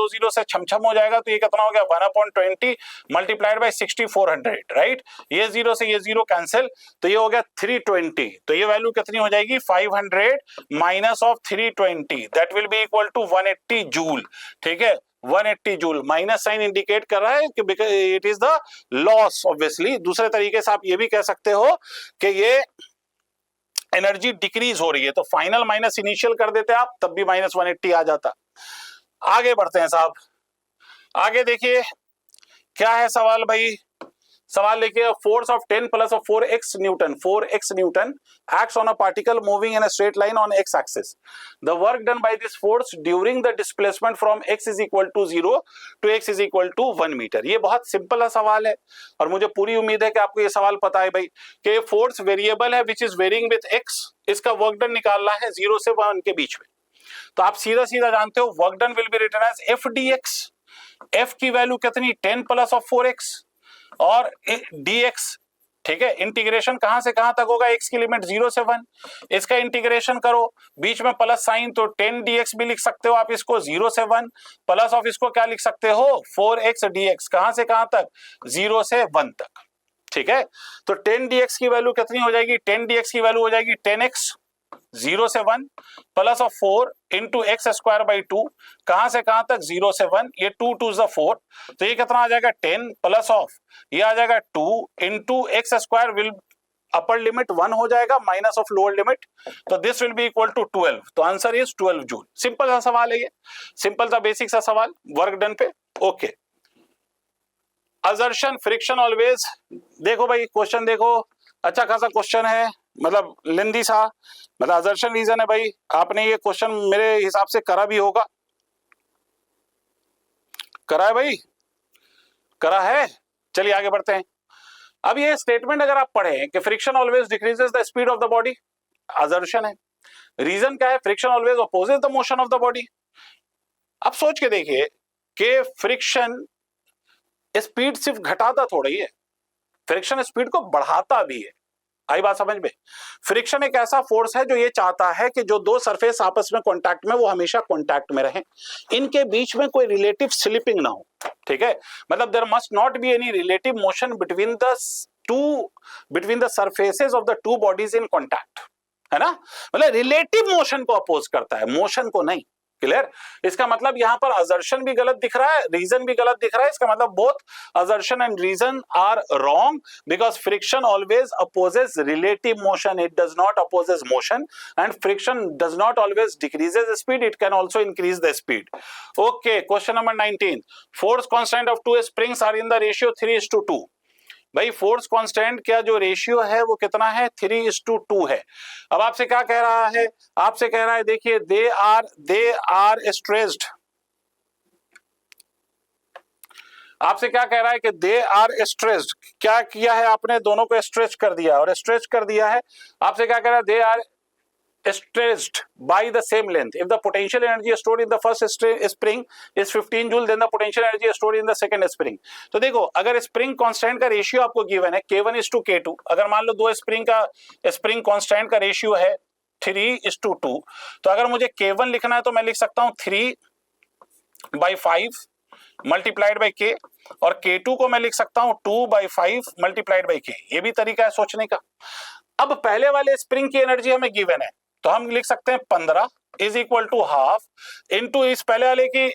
जीरो से छमछम हो जाएगा, तो ये कितना हो गया 1/20 मल्टीप्लाइड बाय 6400, राइट। ये जीरो से ये जीरो कैंसिल, तो ये हो गया 320, तो ये वैल्यू कितनी हो जाएगी 500 minus of 320 that will be equal to 180 joule, ठीक है। 180 जूल, माइनस साइन इंडिकेट कर रहा है कि it is the loss obviously. दूसरे तरीके से आप ये भी कह सकते हो कि ये एनर्जी डिक्रीज हो रही है, तो फाइनल माइनस इनिशियल कर देते आप, तब भी माइनस 180 आ जाता। आगे बढ़ते हैं साहब, आगे देखिए क्या है सवाल भाई। सवाल देखिए, force of 10 plus of 4x Newton acts on a particle moving in a straight line on x axis. The work done by this force during the displacement from x is equal to 0 to x is equal to 1 metre. ये बहुत simple सवाल है, और मुझे पूरी उम्मीद है कि आपको ये सवाल पता है भाई कि फोर्स वेरिएबल है which is varying with x, इसका वर्क डन निकालना है 0 से 1 के बीच में। तो आप सीधा सीधा जानते हो work done will be written as F D X. F की वैल्यू कितनी 10 प्लस ऑफ 4x और dx, ठीक है। इंटीग्रेशन कहां से कहां तक होगा? x की लिमिट 0 से 1, इसका इंटीग्रेशन करो, बीच में प्लस साइन, तो 10 dx भी लिख सकते हो आप इसको 0 से 1, प्लस ऑफ इसको क्या लिख सकते हो 4x dx, कहां से कहां तक 0 से 1 तक, ठीक है। तो 10 dx की वैल्यू कितनी हो जाएगी? 10 dx की वैल्यू हो जाएगी 10x 0 से 1 plus of 4 into X square by 2, कहां से कहां तक 0 से 1, ये 2 2 4, तो ये कितना आ जाएगा 10 प्लस ऑफ ये आ जाएगा 2 into X square will upper limit 1 हो जाएगा माइनस ऑफ लोअर लिमिट, तो this will be equal to 12, तो आंसर इज 12 जूल। सिंपल सा सवाल है ये, सिंपल सा बेसिक सा सवाल वर्क डन पे, ओके। असर्शन फ्रिक्शन ऑलवेज, देखो भाई क्वेश्चन देखो, अच्छा खासा क्वेश्चन है, मतलब लेंदी सा, मतलब असर्शन रीजन है भाई। आपने ये क्वेश्चन मेरे हिसाब से करा भी होगा, करा है भाई, करा है। चलिए आगे बढ़ते हैं। अब ये स्टेटमेंट अगर आप पढ़ें कि friction always decreases the speed of the body, assertion है। रीजन क्या है? Friction always opposes the motion of the body. अब सोच के देखिए कि फ्रिक्शन स्पीड सिर्फ घटाता थोड़ा ही है, फ्रिक्शन स्पीड को बढ़ाता भी है। आई बात समझ में? फ्रिक्शन एक ऐसा फोर्स है जो ये चाहता है कि जो दो सरफेस आपस में कांटेक्ट में, वो हमेशा कांटेक्ट में रहें, इनके बीच में कोई रिलेटिव स्लिपिंग ना हो, ठीक है? मतलब there must not be any relative motion between the surfaces of the two bodies in contact, है ना? मतलब रिलेटिव मोशन को अपोज करता है, मोशन को नहीं। क्लियर? इसका मतलब यहां पर असर्शन भी गलत दिख रहा है, रीजन भी गलत दिख रहा है। इसका मतलब both assertion and reason are wrong because friction always opposes relative motion, it does not opposes motion, and friction does not always decreases speed, it can also increase the speed. Okay, question number 19, force constant of two springs are in the ratio 3:2। भाई force constant का जो ratio है वो कितना है? 3:2 है। अब आपसे क्या कह रहा है? आपसे कह रहा है देखिए दे आर स्ट्रेस्ड। आपसे क्या कह रहा है कि दे आर स्ट्रेस्ड। क्या किया है आपने? दोनों को स्ट्रेच कर दिया, और स्ट्रेच कर दिया है। आपसे क्या कह रहा है? They are stressed by the same length. If the potential energy stored in the first spring is 15 joule, then the potential energy stored in the second spring. तो देखो, अगर स्प्रिंग कांस्टेंट का रेशियो आपको गिवन है K1:K2, अगर मान लो दो spring constant का रेशियो है 3:2, तो अगर मुझे K1 लिखना है तो मैं लिख सकता हूं 3/5 मल्टीप्लाइड बाई K, और K2 को मैं लिख सकता हूं 2/5 मल्टीप्लाइड बाई K। ये भी तरीका है सोचने का। अब पहले वाले स्प्रिंग की एनर्जी हमें गिवन है, तो हम लिख सकते हैं 15 is equal to half into इस पहले वाले की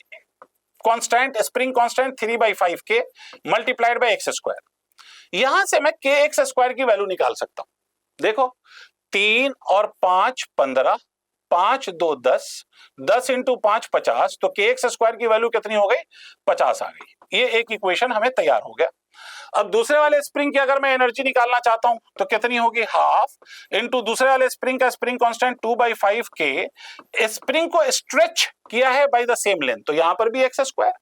constant, spring constant 3/5 K multiplied by x²। यहां से मैं kx² की वैल्यू निकाल सकता हूं। देखो 3 और 5 15, 5 2 10, 10 इंटू 5 50, तो kx² की वैल्यू कितनी हो गई? 50 आ गई। ये एक इक्वेशन हमें तैयार हो गया। अब दूसरे वाले स्प्रिंग की अगर मैं एनर्जी निकालना चाहता हूं तो कितनी होगी? हाफ इंटू दूसरे वाले स्प्रिंग का स्प्रिंग कांस्टेंट 2/5 K, स्प्रिंग को स्ट्रेच किया है बाय द सेम लेंथ, तो यहां पर भी x²।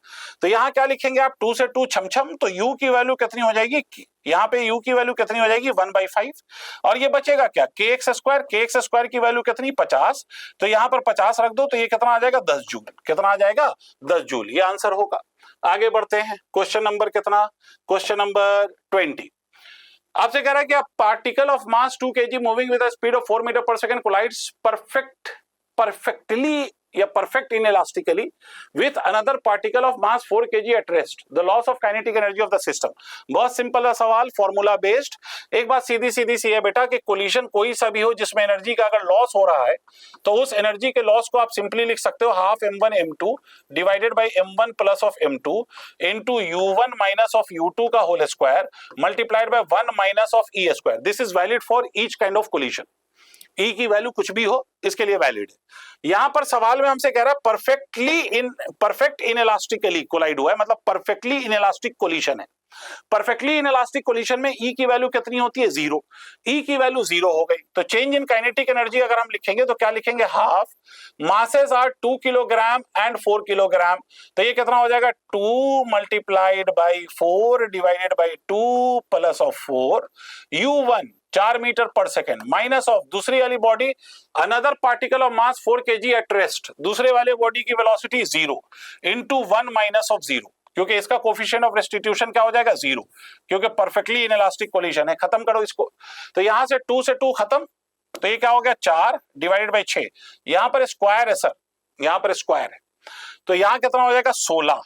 तो यहां क्या लिखेंगे आप? 2 से 2 छमछम, तो u की वैल्यू कितनी हो जाएगी? यहां पे u की वैल्यू कितनी हो जाएगी? 1/5, और ये बचेगा क्या? kx² की वैल्यू कितनी? 50, तो यहां पर 50 रख दो, तो ये कितना आ जाएगा? 10 जूल। कितना आ जाएगा? 10 जूल। ये आंसर होगा। आगे बढ़ते हैं, क्वेश्चन नंबर कितना? Question number 20। आपसे कह रहा है कि a particle of mass 2 kg moving with a speed of 4 metre पर सेकंड कोलाइड्स perfectly या perfect inelastically with another particle of mass 4 kg at rest, the loss of kinetic energy of the system। बहुत simple है सवाल, formula based. एक बात सीधी सी है बेटा कि कोलिजन कोई सा भी हो जिसमें एनर्जी का अगर लॉस हो रहा है, तो उस एनर्जी के लॉस को आप सिंपली लिख सकते हो half m1 m2 divided by m1 plus of m2 into u1 minus of u2 का whole square multiplied by 1 minus of e²। This is valid for each kind of collision. E की value कुछ भी हो इसके लिए valid है। यहां पर सवाल में हमसे कह रहा है परफेक्ट इनइलास्टिकली कोलाइड हुआ है, मतलब परफेक्टली इनइलास्टिक कोलिजन है। परफेक्टली इनइलास्टिक कोलिजन में ई की वैल्यू कितनी होती है? 0। ई की वैल्यू 0 हो गई, तो चेंज इन काइनेटिक एनर्जी अगर हम लिखेंगे तो क्या लिखेंगे? Half masses are 2 kilogram and 4 kilogram, तो ये कितना हो जाएगा? 2 multiplied by 4 divided by 2 plus of 4 u1 4 metre पर सेकेंड माइनस ऑफ दूसरी वाली body another particle of mass 4 kg at rest, दूसरे वाले बॉडी की वेलोसिटी 0 इंटू 1 माइनस ऑफ 0, क्योंकि इसका कोफिशिएंट ऑफ रेस्टिट्यूशन क्या हो जाएगा? 0, क्योंकि परफेक्टली इनइलास्टिक कोलिजन है। खत्म करो इसको, तो यहां से 2 से 2 खत्म, तो ये क्या हो गया? 4 डिवाइडेड बाई 6। यहां पर स्क्वायर है सर, यहां पर स्क्वायर है, तो यहां कितना हो जाएगा? 16।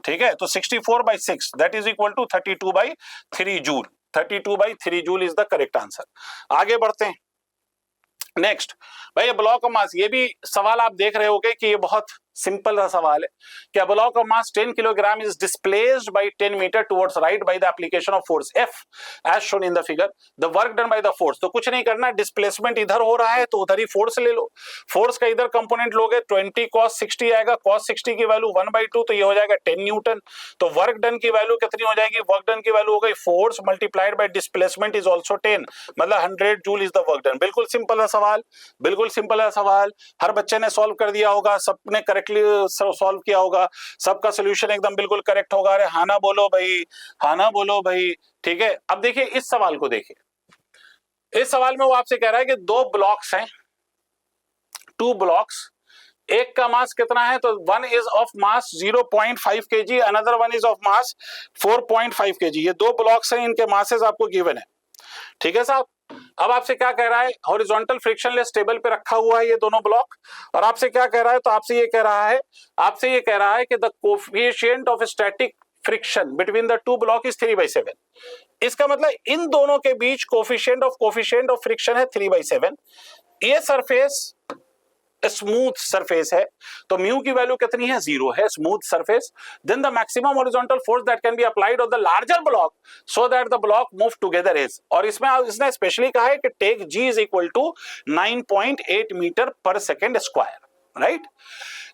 ठीक है, तो 64/6 that is equal to 32/3 joule. 32/3 joule is the correct answer. आगे बढ़ते हैं। नेक्स्ट भाई, ब्लॉक ऑफ मास, ये भी सवाल आप देख रहे होगे कि ये बहुत सिंपल सा सवाल है कि a block of mass 10 kilogram is displaced by 10 metre towards right by the application of force F as shown in the figure, the work done by the force। तो कुछ नहीं करना, डिस्प्लेसमेंट इधर हो रहा है तो उधर ही फोर्स ले लो। फोर्स का इधर कंपोनेंट लोगे 20 cos 60 आएगा, cos 60 की वैल्यू 1/2, तो ये हो जाएगा 10 न्यूटन। तो वर्क डन की वैल्यू कितनी हो जाएगी? वर्क डन की वैल्यू हो गई force multiplied by displacement is also 10, मतलब 100 joule is the work done. बिल्कुल सिंपल है सवाल, बिल्कुल सिंपल है सवाल, हर बच्चे ने सॉल्व कर दिया होगा, सबने करेक्टली सॉल्व किया होगा, सबका सॉल्यूशन एकदम बिल्कुल करेक्ट होगा। अरे हाँ ना बोलो भाई, हाँ ना बोलो भाई। ठीक है, अब देखिए इस सवाल को, देखिए इस सवाल में वो आपसे कह रहा है कि 2 ब्लॉक्स हैं, 2 ब्लॉक्स, एक का मास कितना है? तो one is of mass 0.5 kg, another one is of mass 4.5 kg। ये 2 ब्लॉक्स हैं, इनके मासेस आपको गिवन है। ठीक है साहब, अब आपसे क्या कह रहा है, हॉरिजॉन्टल फ्रिक्शनलेस टेबल पे रखा हुआ है ये दोनों ब्लॉक, और आपसे क्या कह रहा है, तो आपसे ये कह रहा है कि the coefficient of static friction between the two block is 3/7। इसका मतलब इन दोनों के बीच कोफिशिएंट ऑफ फ्रिक्शन है 3/7। ये सरफेस स्मूथ सरफेस है, तो म्यू की वैल्यू कितनी है, 0 है, smooth surface. Then the maximum horizontal force that can be applied on the larger block so that the block move together is, और इसमें इसने स्पेशली कहा है कि take g is equal to 9.8 metre पर सेकेंड स्क्वायर, राइट।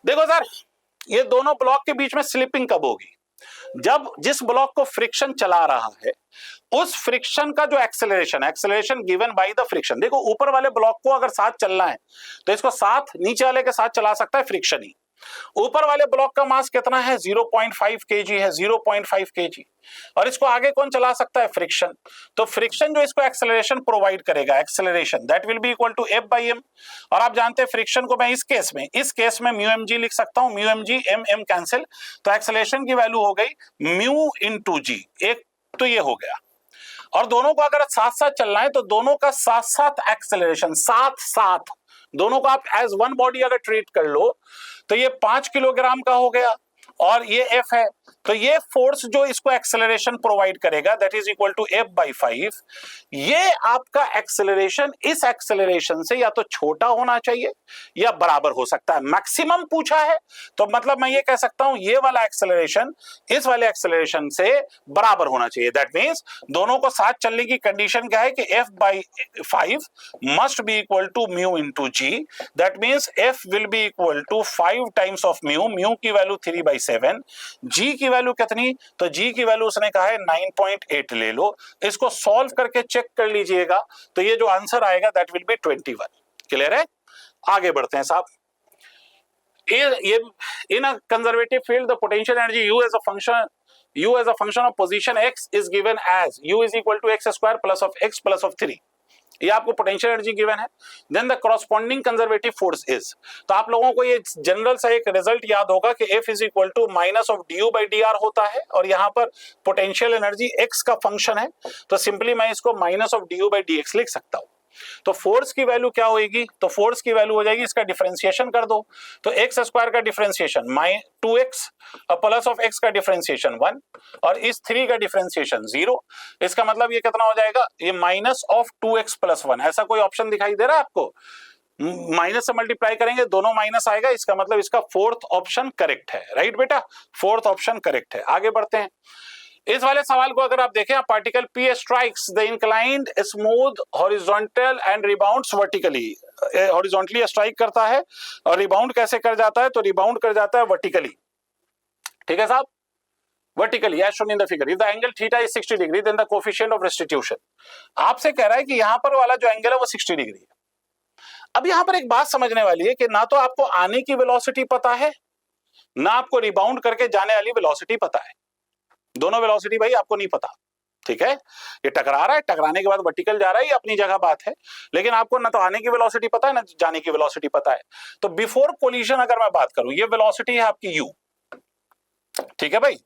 देखो sir, ये दोनों ब्लॉक के बीच में स्लिपिंग कब होगी, जब जिस ब्लॉक को फ्रिक्शन चला रहा है उस फ्रिक्शन का जो acceleration given by the friction, देखो ऊपर वाले ब्लॉक को अगर साथ चलना है तो इसको साथ नीचे वाले के साथ चला सकता है फ्रिक्शन ही। ऊपर वाले ब्लॉक का मास कितना है, 0.5 kg है, 0.5 kg, और इसको आगे कौन चला सकता है, फ्रिक्शन। तो फ्रिक्शन जो इसको एक्सेलरेशन प्रोवाइड करेगा, acceleration that will be equal to F/m, और आप जानते हैं फ्रिक्शन को मैं इस केस में म्यू mg लिख सकता हूं, म्यू mg m कैंसिल, तो एक्सेलरेशन की वैल्यू हो गई म्यू इंटू जी, एक तो ये हो गया। और दोनों को अगर साथ साथ चलना है तो दोनों का साथ साथ एक्सेलरेशन, साथ दोनों को आप एज वन बॉडी अगर ट्रीट कर लो तो ये 5 किलोग्राम का हो गया और ये F है, तो ये फोर्स जो इसको एक्सेलरेशन प्रोवाइड करेगा that is equal to F/5। ये आपका एक्सेलरेशन इस एक्सेलरेशन से या तो छोटा होना चाहिए या बराबर हो सकता है। मैक्सिमम पूछा है तो मतलब मैं ये कह सकता हूं ये वाला एक्सेलरेशन इस वाले एक्सेलरेशन से बराबर होना चाहिए। दैट मींस दोनों को साथ चलने की कंडीशन क्या है कि F/5 must be equal to mu into ji. That means F will be equal to 5 times of mu की वैल्यू 3/7, जी की वैल्यू कितनी, तो जी की वैल्यू उसने कहा है 9.8 ले लो। इसको सॉल्व करके चेक कर लीजिएगा तो ये जो आंसर आएगा दैट विल बी 21। क्लियर है, आगे बढ़ते हैं साहब। ये in a conservative field the potential energy U as a function of position x is given as U is equal to x square plus of x plus of 3। ये आपको potential energy given है। Then the corresponding conservative force is, तो आप लोगों को ये general सा एक रिजल्ट याद होगा कि F is equal to minus of du/dr होता है, और यहाँ पर पोटेंशियल एनर्जी x का फंक्शन है, तो सिंपली मैं इसको माइनस ऑफ du/dx लिख सकता हूं। तो फोर्स की वैल्यू क्या होगी, तो फोर्स की वैल्यू हो जाएगी, इसका डिफरेंशिएशन कर दो, तो एक्स स्क्वायर का डिफरेंशिएशन 2x और प्लस ऑफ x का डिफरेंशिएशन 1 और इस 3 का डिफरेंशिएशन 0। इसका मतलब ये कितना हो जाएगा, ये माइनस ऑफ 2x प्लस 1। ऐसा कोई ऑप्शन दिखाई दे रहा है आपको, माइनस से मल्टीप्लाई करेंगे दोनों माइनस आएगा, इसका मतलब इसका फोर्थ ऑप्शन करेक्ट है। राइट बेटा, फोर्थ ऑप्शन करेक्ट है। आगे बढ़ते हैं। इस वाले सवाल को अगर आप देखें, particle P strikes the inclined smooth horizontal and rebounds vertically, horizontally strike करता है और रिबाउंड कैसे कर जाता है, तो रिबाउंड कर जाता है वर्टिकली। ठीक है साहब, vertically as shown in the figure. If the angle theta is 60 degree then the coefficient of restitution, आपसे कह रहा है कि यहां पर वाला जो एंगल है वो 60 डिग्री है। अब यहां पर एक बात समझने वाली है कि ना तो आपको आने की वेलोसिटी पता है ना आपको रिबाउंड करके जाने वाली वेलोसिटी पता है, दोनों वेलोसिटी भाई आपको नहीं पता। ठीक है, ये टकरा रहा है, टकराने के बाद वर्टिकल जा रहा है, ये अपनी जगह बात है, लेकिन आपको ना तो आने की वेलोसिटी पता है ना जाने की वेलोसिटी पता है। तो बिफोर कोलिजन अगर मैं बात करूं, ये वेलोसिटी है आपकी u। ठीक है भाई,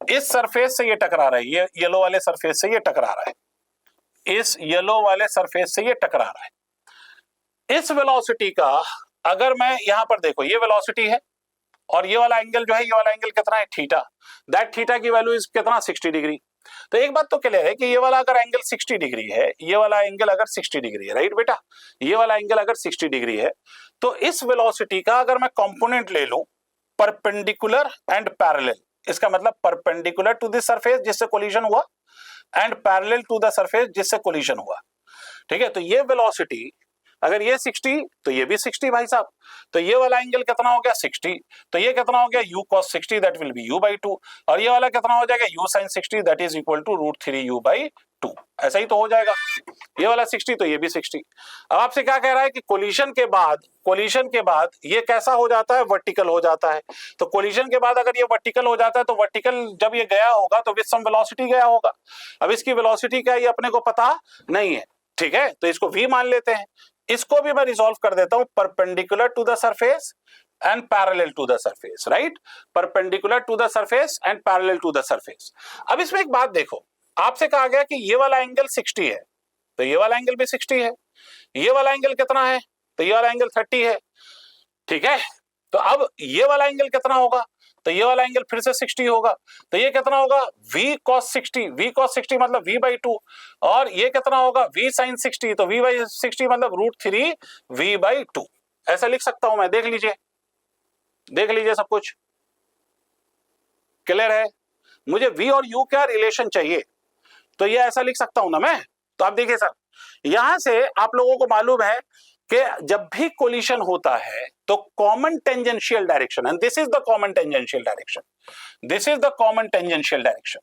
इस सरफेस से ये टकरा रहा है, ये येलो वाले सरफेस से ये टकरा रहा है, इस येलो वाले सरफेस से ये टकरा रहा है। इस वेलोसिटी का अगर मैं यहां पर देखो, ये वेलोसिटी है और ये वाला एंगल जो है, ये वाला एंगल कितना है, थीटा। दैट थीटा की वैल्यू इज कितना, 60 डिग्री। तो एक बात तो क्लियर है कि ये वाला अगर एंगल 60 डिग्री है, ये वाला एंगल अगर 60 डिग्री है, राइट बेटा, ये वाला एंगल अगर 60 डिग्री है, तो इस वेलोसिटी का अगर मैं कंपोनेंट ले लूं परपेंडिकुलर एंड पैरेलल, इसका मतलब परपेंडिकुलर टू दिस सरफेस जिससे कोलिजन हुआ and parallel to the surface जिससे कोलिजन हुआ। ठीक है, तो ये वेलोसिटी अगर ये 60 तो ये भी 60 भाई साहब, तो ये वाला एंगल कितना हो गया, 60, तो ये कितना हो गया, u cos 60 that will B u/2, और ये वाला कितना हो जाएगा, u sin 60 that is equal to √3u/2। ऐसा ही तो हो जाएगा, ये वाला 60 तो ये भी 60। अब आपसे क्या कह रहा है कि कोलिजन के बाद ये कैसा हो जाता है, वर्टिकल हो जाता है। तो कोलिजन के बाद अगर ये वर्टिकल हो जाता है तो वर्टिकल जब ये गया होगा तो विद सम वेलोसिटी गया होगा। अब इसकी वेलोसिटी क्या है ये अपने को पता नहीं है, ठीक है, तो इसको v मान लेते हैं। इसको भी मैं रिजॉल्व कर देता हूं, perpendicular to the surface and parallel to the surface, right, perpendicular to the surface and parallel to the surface. अब इसमें एक बात देखो, आपसे कहा गया कि ये वाला एंगल 60 है तो ये वाला एंगल भी 60 है। ये वाला एंगल कितना है? तो ये वाला एंगल 30 है। ठीक है, तो अब ये वाला एंगल कितना होगा? तो ये वाला एंगल फिर से 60 होगा। तो ये कितना होगा? v cos 60, v cos 60 मतलब v/2, और ये कितना होगा? v sin 60, तो v/60 मतलब √3 v/2। ऐसा लिख सकता हूं मैं, देख लीजिए, देख लीजिए, सब कुछ क्लियर है। मुझे v और u का रिलेशन चाहिए, तो ये ऐसा लिख सकता हूं ना मैं। तो आप देखिए सर, यहां से आप लोगों को मालूम है कि जब भी कोलिशन होता है तो common tangential direction, and this is the common tangential direction, this is the common tangential direction.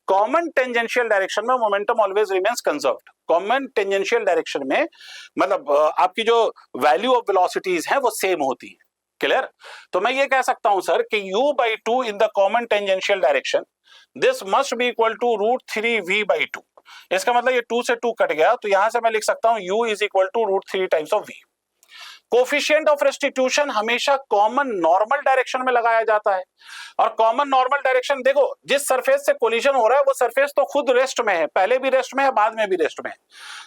Common tangential direction में momentum always remains conserved. Common tangential direction में मतलब आपकी जो वैल्यू ऑफ वेलोसिटीज है वो सेम होती है। क्लियर? तो मैं ये कह सकता हूं सर कि u/2 in the common tangential direction, this must be equal to √3 v/2। इसका मतलब ये 2 से 2 कट गया, तो यहां से मैं लिख सकता हूं u is equal to √3 times of v। Coefficient of restitution हमेशा कॉमन नॉर्मल डायरेक्शन में लगाया जाता है, और कॉमन नॉर्मल डायरेक्शन देखो, जिस सरफेस से कोलिजन हो रहा है वो सरफेस तो खुद रेस्ट में है, पहले भी रेस्ट में है, बाद में भी रेस्ट में है।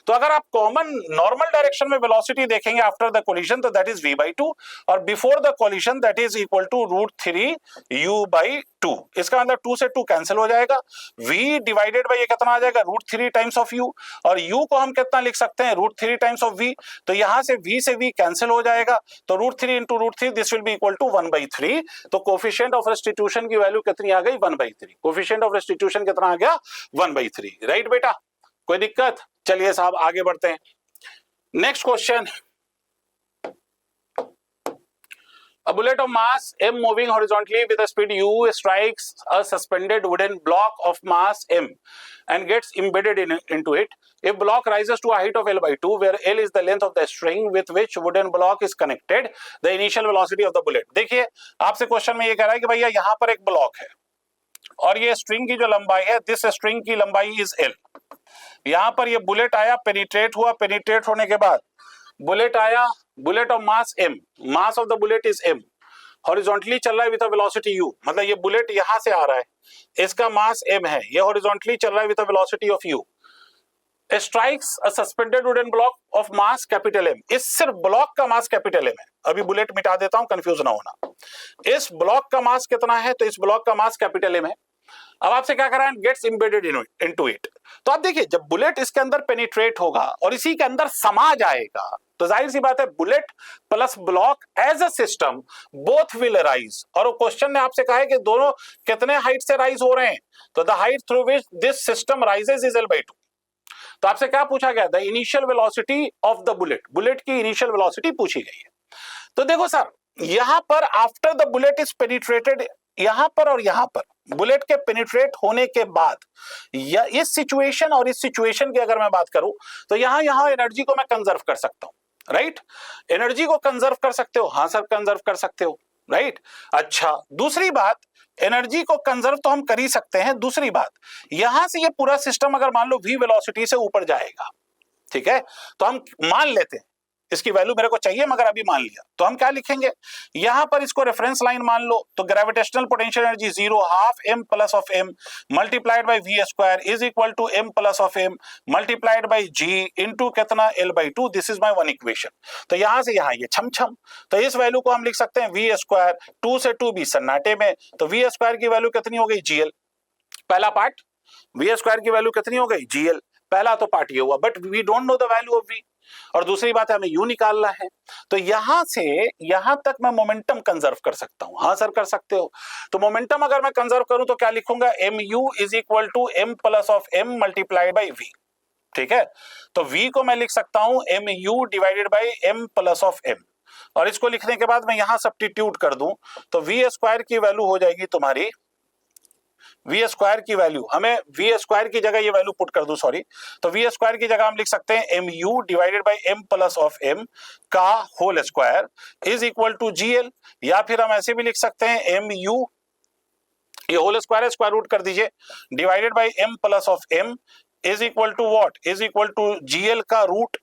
तो अगर आप कॉमन नॉर्मल डायरेक्शन में वेलोसिटी देखेंगे आफ्टर द कोलिजन, तो दैट इज v/2, और before the collision that is equal to √3 u/2। इसका मतलब 2 से 2 कैंसिल हो जाएगा, v डिवाइडेड बाय ये कितना आ जाएगा? √3 टाइम्स ऑफ u, और u को हम कितना लिख सकते हैं? √3 टाइम्स ऑफ v। तो यहां से v से v कैंसिल हो जाएगा, तो √3 into √3 this will be equal to 1/3। तो कोफिशिएंट ऑफ रेस्टिट्यूशन की वैल्यू कितनी आ गई? 1/3। कोफिशिएंट ऑफ रेस्टिट्यूशन कितना आ गया? 1/3। राइट बेटा, कोई दिक्कत? चलिए साहब आगे बढ़ते हैं। Next question, a bullet of mass m moving horizontally with a speed u strikes a suspended wooden block of mass m and gets embedded into it. If block rises to a height of l/2, where l is the length of the string with which wooden block is connected, the initial velocity of the bullet. देखिए आपसे question में ये कह रहा है कि भैया यहाँ पर एक ब्लॉक है और ये स्ट्रिंग की जो लंबाई है, दिस स्ट्रिंग की लंबाई इज l। यहां पर ये बुलेट आया, पेनिट्रेट हुआ, पेनिट्रेट होने के बाद बुलेट आया, bullet of mass m, mass of the bullet is m, horizontally चल रहा है विद अ वेलोसिटी u, मतलब ये बुलेट यहां से आ रहा है, इसका मास m है, ये हॉरिजॉन्टली चल रहा है with a velocity of u, strikes a suspended wooden block of mass capital M। इस सिर्फ ब्लॉक का मास कैपिटल M है, अभी बुलेट मिटा देता हूं कंफ्यूज ना होना। इस ब्लॉक का मास कितना है? तो इस ब्लॉक का मास कैपिटल M है। अब आपसे क्या करा है? Gets embedded into it. तो आप देखिए जब बुलेट इसके अंदर पेनिट्रेट होगा और इसी के अंदर समा जाएगा, तो जाहिर सी बात है bullet plus block as a system both will rise. और क्वेश्चन ने आपसे कहा है कि दोनों कितने हाइट से राइज हो रहे हैं, तो the height through which this system rises is l/2। तो आपसे क्या पूछा गया? The initial velocity of the bullet, bullet की इनिशियल वेलोसिटी पूछी गई है। तो देखो सर, यहां पर after the bullet is penetrated, यहां पर और यहां पर बुलेट के पेनिट्रेट होने के बाद, या इस सिचुएशन और इस सिचुएशन की अगर मैं बात करूं, तो यहां एनर्जी को मैं कंजर्व कर सकता हूं। राइट, एनर्जी को कंजर्व कर सकते हो? हां सर कंजर्व कर सकते हो। राइट, अच्छा दूसरी बात, एनर्जी को कंजर्व तो हम कर ही सकते हैं। दूसरी बात, यहां से ये पूरा सिस्टम अगर मान लो v वेलोसिटी से ऊपर जाएगा, ठीक है, तो हम मान लेते हैं, इसकी वैल्यू मेरे को चाहिए मगर अभी मान लिया, तो हम क्या लिखेंगे? यहां पर इसको रेफरेंस लाइन मान लो, तो gravitational potential energy 0 half m plus of m multiplied by v square is equal to m plus of m multiplied by g into कितना? l/2। This is my one equation. तो यहां से यहां ये छम छम, तो इस वैल्यू को हम लिख सकते हैं v स्क्वायर, 2 से 2 भी सन्नाटे में, तो v स्क्वायर की वैल्यू कितनी हो गई? gl। पहला पार्ट, v स्क्वायर की वैल्यू कितनी हो गई? gl। पहला तो पार्ट ये हुआ, but we don't know the value of v, और दूसरी बात है हमें u निकालना है। तो यहां से यहां तक मैं मोमेंटम कंजर्व कर सकता हूं। हां सर कर सकते हो। तो मोमेंटम अगर मैं कंजर्व करूं तो क्या लिखूंगा? mu is equal to m plus of m multiplied by v। ठीक है, तो v को मैं लिख सकता हूं mu divided by m plus of m, और इसको लिखने के बाद मैं यहां सब्स्टिट्यूट कर दूं तो v स्क्वायर की वैल्यू हो जाएगी तुम्हारी, v स्क्वायर की वैल्यू, हमें v स्क्वायर की जगह ये वैल्यू पुट कर दूं, सॉरी, तो v स्क्वायर की जगह हम लिख सकते हैं mu divided by m plus of m का whole square is equal to gl, या फिर हम ऐसे भी लिख सकते हैं mu, ये होल स्क्वायर है, स्क्वायर रूट कर दीजिए, divided by m plus of m is equal to what? Is equal to gl का रूट,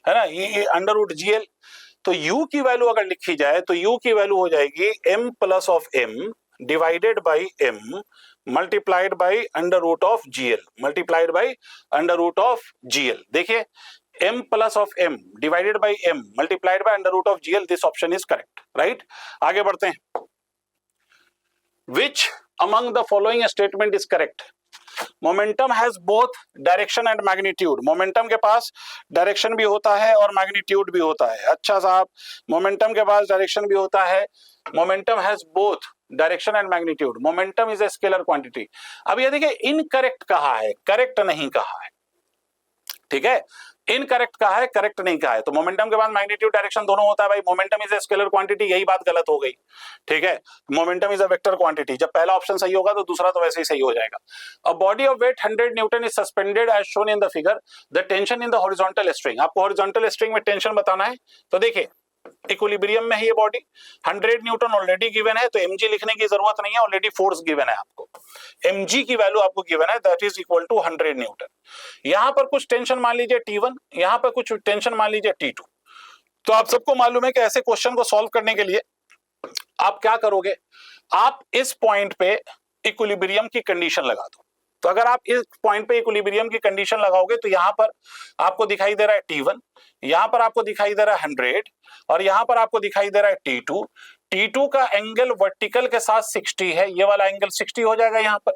है ना, ये अंडर रूट gl। तो u की वैल्यू अगर लिखी जाए तो u की वैल्यू हो जाएगी m plus of m divided by m multiplied by under root of gl, multiplied by under root of gl। देखिए m plus of m divided by m multiplied by under root of gl, this option is correct, right. आगे बढ़ते हैं। Which among the following statement is correct? Momentum has both direction and magnitude. Momentum के पास direction भी होता है और magnitude भी होता है। अच्छा साहब, मोमेंटम के पास डायरेक्शन भी होता है, momentum has both direction and magnitude. Momentum is a scalar quantity. अब ये देखिए इनकरेक्ट कहा है, करेक्ट नहीं कहा है, ठीक है। इनकरेक्ट कहा है, करेक्ट नहीं कहा है। तो मोमेंटम के बाद मैग्नीट्यूड डायरेक्शन दोनों होता है भाई। Momentum is a scalar quantity, यही बात गलत हो गई, ठीक है। Momentum is a vector quantity. जब पहला ऑप्शन सही होगा तो दूसरा तो वैसे ही सही हो जाएगा। A body of weight 100 newton is suspended as shown in the figure, the tension in the horizontal string. आपको हॉरिजॉन्टल स्ट्रिंग में टेंशन बताना है। तो देखिए इक्विलिब्रियम में है ये बॉडी, 100 न्यूटन ऑलरेडी गिवन है, तो mg लिखने की जरूरत नहीं है, ऑलरेडी फोर्स गिवन है आपको। mg की वैल्यू आपको गिवन है, that is equal to 100 newton. यहां पर कुछ टेंशन मान लीजिए T1, यहां पर कुछ टेंशन मान लीजिए T2। तो आप सबको मालूम है कि ऐसे क्वेश्चन को सॉल्व करने के लिए आप क्या करोगे, आप इस पॉइंट पे इक्विलिब्रियम की कंडीशन लगा दो। तो अगर आप इस पॉइंट पे इक्विलिब्रियम की कंडीशन लगाओगे तो यहां पर आपको दिखाई दे रहा है T1, यहां पर आपको दिखाई दे रहा है 100 और यहां पर आपको दिखाई दे रहा है T2। T2 का एंगल वर्टिकल के साथ 60 है, ये वाला एंगल 60 हो जाएगा यहां पर,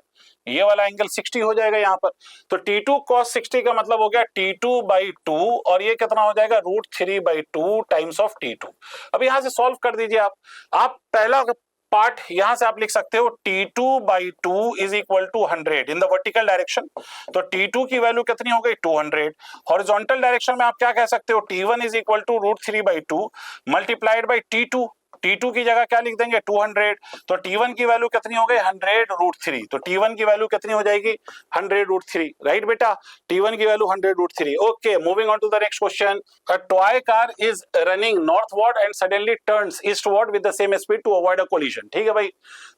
ये वाला एंगल 60 हो जाएगा यहां पर। तो T2 cos 60 का मतलब हो गया T2/2 और ये कितना हो जाएगा √3/2 टाइम्स ऑफ T2। अब यहां से सॉल्व कर दीजिए आप पहला पार्ट यहां से आप लिख सकते हो T2/2 is equal to 100 in the vertical direction. तो T2 की वैल्यू कितनी हो गई 200। हॉरिजॉन्टल डायरेक्शन में आप क्या कह सकते हो, T1 is equal to √3/2 multiplied by T2। T2 की जगह क्या लिख देंगे 200। तो T1 की वैल्यू कितनी हो गई 100√3। तो T1 की वैल्यू कितनी हो जाएगी 100√3, राइट बेटा। T1 की value 100√3। Okay, moving on to the next question. A toy car is running northward and suddenly turns eastward with the same speed to avoid a collision. ठीक है भाई।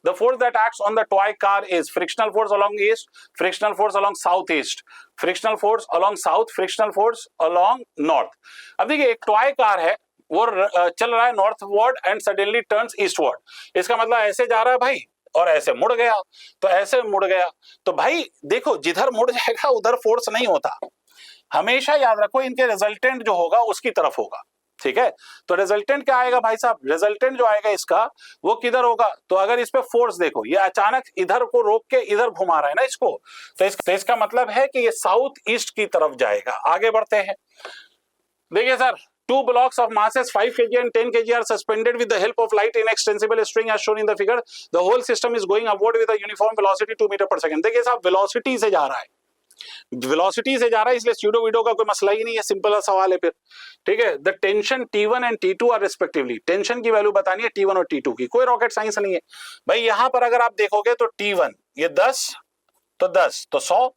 The force that acts on the toy car is frictional force along east, frictional force along south east, frictional force along south, frictional force along north. अब देखिए एक toy car है, वो चल रहा है northward and suddenly turns eastward. इसका मतलब ऐसे जा रहा है भाई और ऐसे मुड़ गया, तो ऐसे मुड़ गया। तो भाई देखो जिधर मुड़ जाएगा उधर फोर्स नहीं होता, हमेशा याद रखो इनके रिजल्टेंट जो होगा उसकी तरफ होगा, ठीक है। तो रिजल्टेंट क्या आएगा भाई साहब, रिजल्टेंट जो आएगा इसका वो किधर होगा। तो अगर इस पे फोर्स देखो, ये अचानक इधर को रोक के इधर घुमा रहा है ना इसको, तो इसका मतलब है कि ये साउथ ईस्ट की तरफ जाएगा। आगे बढ़ते हैं। देखिए sir, two blocks of masses 5 kg and 10 kg are suspended with the help of light inextensible string as shown in the figure. The whole system is going upward with a uniform velocity 2 metre पर second. देखिए साहब velocity से जा रहा है, velocity से जा रहा है, इसलिए स्यूडो वीडो का कोई मसला ही नहीं है, सिंपल सवाल है फिर, ठीक है। The tension T1 and T2 are respectively, tension की वैल्यू बतानी है T1 और T2 की, कोई रॉकेट साइंस नहीं है भाई। यहां पर अगर आप देखोगे तो T1 ये 10 तो 10 तो 100,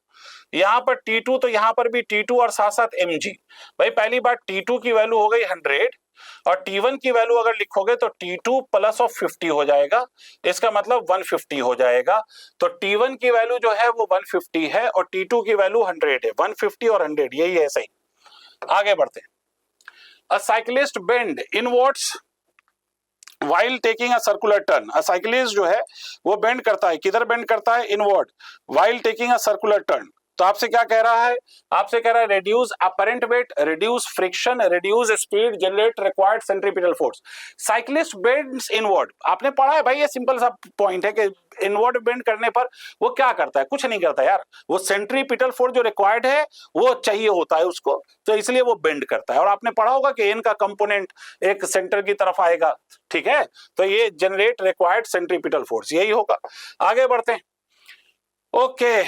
यहां पर T2 तो यहां पर भी T2 और साथ साथ mg। भाई पहली बात T2 की वैल्यू हो गई 100 और T1 की वैल्यू अगर लिखोगे तो T2 प्लस ऑफ 50 हो जाएगा, इसका मतलब 150 हो जाएगा। तो T1 की वैल्यू जो है वो 150 है और T2 की वैल्यू 100 है। 150 और 100 यही है सही। आगे बढ़ते हैं। अ cyclist bend inwards while taking a circular turn। a cyclist जो है वो बेंड करता है, किधर बेंड करता है inward, while taking a circular turn। तो आपसे क्या कह रहा है, आपसे कह रहा है reduce apparent weight, reduce friction, reduce speed, generate required centripetal force. Cyclist bends inward, आपने पढ़ा है भाई, ये सिंपल सा पॉइंट है कि इनवर्ड बेंड करने पर वो क्या करता है, कुछ नहीं करता यार, वो सेंट्रीपिटल फोर्स जो रिक्वायर्ड है वो चाहिए होता है उसको, तो इसलिए वो बेंड करता है। और आपने पढ़ा होगा कि एन का कंपोनेंट एक सेंटर की तरफ आएगा, ठीक है। तो ये जनरेट रिक्वायर्ड सेंट्रीपिटल फोर्स यही होगा। आगे बढ़ते हैं। Okay,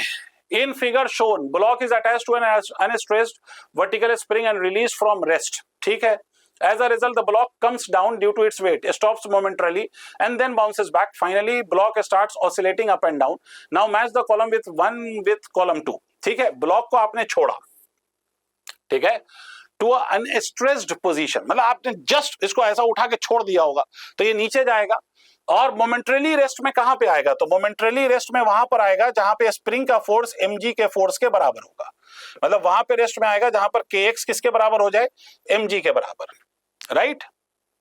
in figure shown block is attached to an unstressed vertical spring and released from rest। ठीक है। As a result, the block comes down due to its weight, stops momentarily and then bounces back. Finally, block starts oscillating up and down. Now match the column with 1 with column 2। ठीक है, block को आपने छोड़ा, ठीक है, to unstressed position, मतलब आपने just इसको ऐसा उठा के छोड़ दिया होगा तो ये नीचे जाएगा और मोमेंटरीली रेस्ट में कहां पे आएगा, तो मोमेंटरीली रेस्ट में वहां पर आएगा जहां पे स्प्रिंग का फोर्स mg के फोर्स के बराबर होगा। मतलब वहां पे रेस्ट में आएगा जहां पर kx किसके बराबर हो जाए, mg के बराबर, राइट।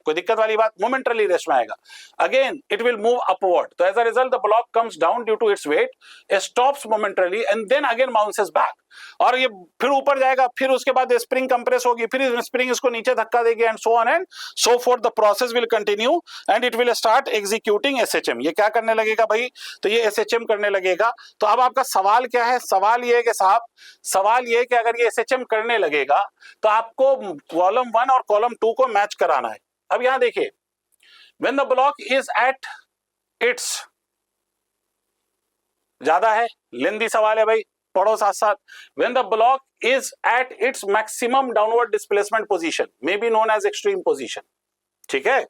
कोई दिक्कत वाली बात, मोमेंटरली रेस्ट में आएगा, again it will move upward, तो as a result the block comes down due to its weight, stops momentarily and then again bounces back, और ये फिर ऊपर जाएगा, फिर उसके बाद स्प्रिंग कंप्रेस होगी, फिर स्प्रिंग इसको नीचे धक्का देगी and so on and so fourth, the process will continue and it will start executing SHM. ये क्या करने लगेगा भाई, तो ये एसएचएम करने लगेगा। तो अब आपका सवाल क्या है, सवाल ये है कि साहब, सवाल ये है कि अगर ये एसएचएम करने लगेगा तो आपको कॉलम 1 और कॉलम 2 को मैच कराना है। अब यहां देखिए, when the block is at its, ज्यादा है, लेंदी सवाल है भाई, पढ़ो साथ साथ। When the block is at its maximum downward displacement position, may be known as extreme position, ठीक है,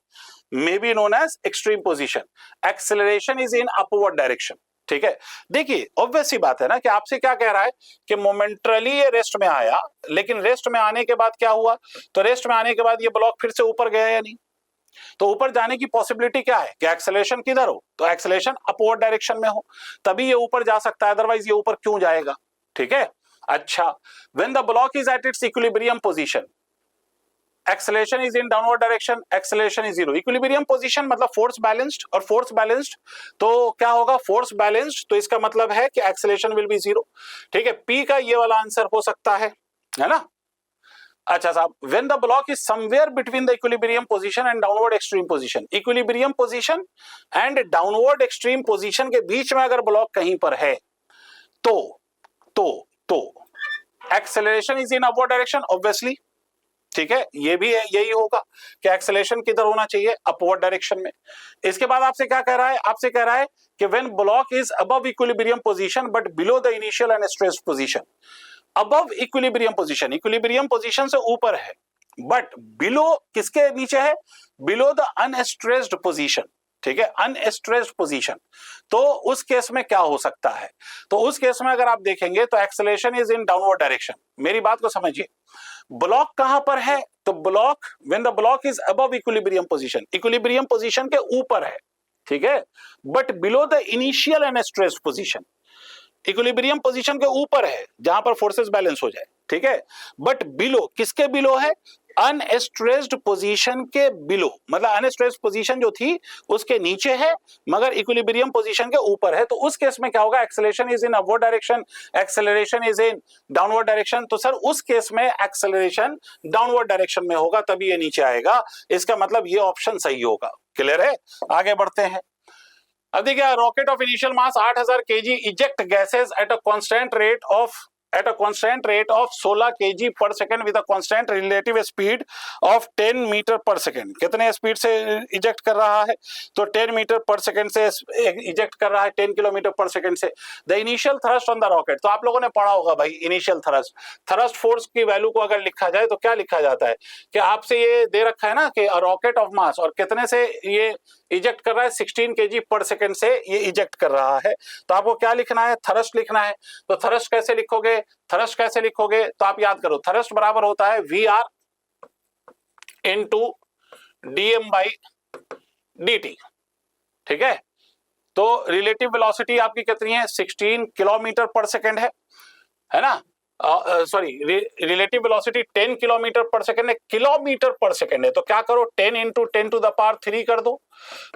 may be known as extreme position, acceleration is in upward direction, ठीक है। देखिए ऑब्वियस सी बात है ना कि आपसे क्या कह रहा है कि मोमेंटरली ये रेस्ट में आया, लेकिन रेस्ट में आने के बाद क्या हुआ, तो रेस्ट में आने के बाद ये ब्लॉक फिर से ऊपर गया या नहीं, तो ऊपर जाने की पॉसिबिलिटी क्या है कि एक्सेलरेशन किधर हो, तो एक्सेलरेशन अपवर्ड डायरेक्शन में हो, तभी ये ऊपर जा सकता है, अदरवाइज ये ऊपर क्यों जाएगा, ठीक है। अच्छा, when the block is at its equilibrium position, acceleration is in downward direction, acceleration is zero. Equilibrium position मतलब फोर्स बैलेंस्ड, और फोर्स बैलेंस्ड तो क्या होगा, फोर्स बैलेंस्ड, तो इसका मतलब है कि एक्सेलरेशन विल बी जीरो, ठीक है। पी का ये वाला आंसर हो सकता है ना। अच्छा साहब, when the block is somewhere between the equilibrium position and downward extreme position, equilibrium position and downward extreme position के बीच में अगर ब्लॉक कहीं पर है तो acceleration is in upward direction obviously, ठीक है, ये भी है, यही होगा कि एक्सेलरेशन किधर होना चाहिए, अपवर्ड डायरेक्शन में। इसके बाद आपसे क्या कह रहा है, आपसे कह रहा है कि when block is above equilibrium position but below the initial and stressed position, above equilibrium position, equilibrium position से ऊपर है, बट बिलो किसके नीचे है, बिलो द अनस्ट्रेस्ड पोजीशन, ठीक है, अनस्ट्रेस्ड पोजीशन। तो उस केस में क्या हो सकता है, तो उस केस में अगर आप देखेंगे तो acceleration is in downward direction. मेरी बात को समझिए, ब्लॉक कहां पर है, तो block when the block is above equilibrium position, equilibrium position के ऊपर है, ठीक है, but below the initial and stressed position, equilibrium position के ऊपर है जहां पर फोर्सेस बैलेंस हो जाए, ठीक है, बट बिलो, किसके बिलो है, अनस्ट्रेस्ड पोजीशन के बिलो, मतलब अनस्ट्रेस्ड पोजीशन जो थी उसके नीचे है मगर इक्विलिब्रियम पोजीशन के ऊपर है, तो उस केस में क्या होगा, acceleration is in upward direction, acceleration is in downward direction, तो सर उस केस में एक्सेलरेशन डाउनवर्ड डायरेक्शन में होगा, तभी ये नीचे आएगा, इसका मतलब ये ऑप्शन सही होगा। क्लियर है, आगे बढ़ते हैं। अब देखिए, rocket of initial mass 8000 kg eject gases at a constant rate of 16 kg per second with a constant relative speed of 10 metre पर सेकंड। कितने स्पीड से इजेक्ट कर रहा है, तो 10 मीटर पर सेकंड से इजेक्ट कर रहा है, 10 किलोमीटर पर सेकंड से। The initial thrust on the rocket, तो आप लोगों ने पढ़ा होगा भाई, इनिशियल थ्रस्ट फोर्स की वैल्यू को अगर लिखा जाए तो क्या लिखा जाता है कि आपसे ये दे रखा है ना कि रॉकेट ऑफ मास, और कितने से ये इजेक्ट कर रहा है, 16 kg पर सेकंड से ये इजेक्ट कर रहा है, तो आपको क्या लिखना है, थ्रस्ट लिखना है। तो थ्रस्ट कैसे लिखोगे, थ्रस्ट कैसे लिखोगे, तो आप याद करो, थ्रस्ट बराबर होता है VR into dm by dt, ठीक है। तो रिलेटिव वेलोसिटी आपकी कितनी है, 16 किलोमीटर पर सेकंड है ना, सॉरी, रिलेटिव वेलोसिटी 10 किलोमीटर पर सेकंड है, किलोमीटर पर सेकंड है, तो क्या करो, 10 इंटू 10 टू द पावर 3 कर दो,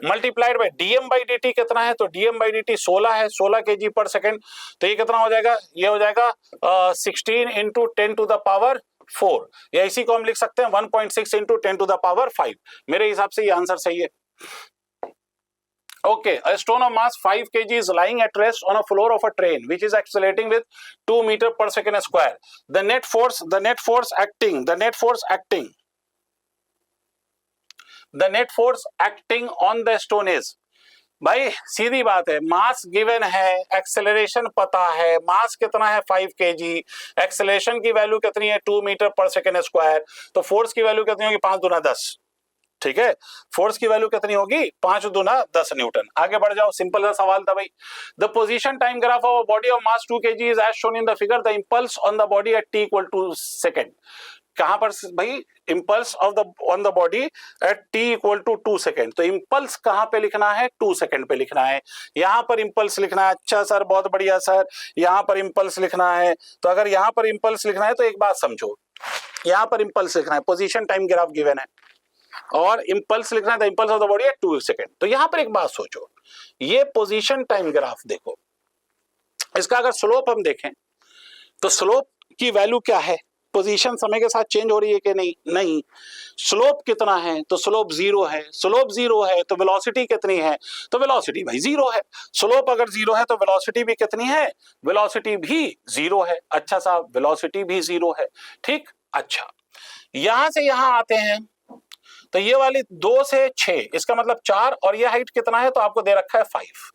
multiplied by dm by dt कितना है, तो dm बाई dt 16 है, 16 kg पर सेकंड, तो ये कितना हो जाएगा, ये हो जाएगा 16 इंटू 10 टू द पावर 4, या इसी को हम लिख सकते हैं 1.6 इंटू 10 टू द पावर 5। मेरे हिसाब से ये आंसर सही है। Okay, a stone of mass 5 kg is lying at rest on a floor of a train which is accelerating with 2 meter per second square. The net force acting on the stone is, भाई सीधी बात है, mass given है, acceleration पता है, मास कितना है 5 kg, acceleration की value कितनी है 2 मीटर पर सेकेंड स्क्वायर, तो फोर्स की वैल्यू कितनी होगी 5 दूना 10, ठीक है, फोर्स की वैल्यू कितनी होगी 5 दूना 10 न्यूटन। आगे बढ़ जाओ, सिंपल सा सवाल था भाई। The position time graph of a body of mass 2 kg is as shown in the figure, the impulse on the body at t equal to second. कहां पर भाई, impulse on the body at t equal to 2 second, तो impulse कहां पे लिखना है, 2 second पे लिखना है, यहां पर इंपल्स लिखना है। अच्छा सर, बहुत बढ़िया सर, यहां पर इंपल्स लिखना है, तो अगर यहां पर इंपल्स लिखना है तो एक बात समझो, यहां पर इंपल्स लिखना है, पोजीशन टाइम ग्राफ गिवन है, और इंपल्स लिखना है, the impulse of the body eight 2 second. तो यहां पर एक बात सोचो, ये पोजीशन टाइम ग्राफ देखो, इसका अगर स्लोप हम देखें तो स्लोप की वैल्यू क्या है, पोजीशन समय के साथ चेंज हो रही है कि नहीं। स्लोप कितना है, तो स्लोप 0 है। स्लोप 0 है तो वेलोसिटी कितनी है, तो वेलोसिटी भाई 0 है। स्लोप अगर 0 है तो वेलोसिटी भी कितनी है, वेलोसिटी भी 0 है। अच्छा साहब, वेलोसिटी भी 0 है, ठीक। अच्छा, यहां से यहां आते हैं तो ये वाली 2 से 6, इसका मतलब 4, और ये हाइट कितना है, तो आपको दे रखा है 5।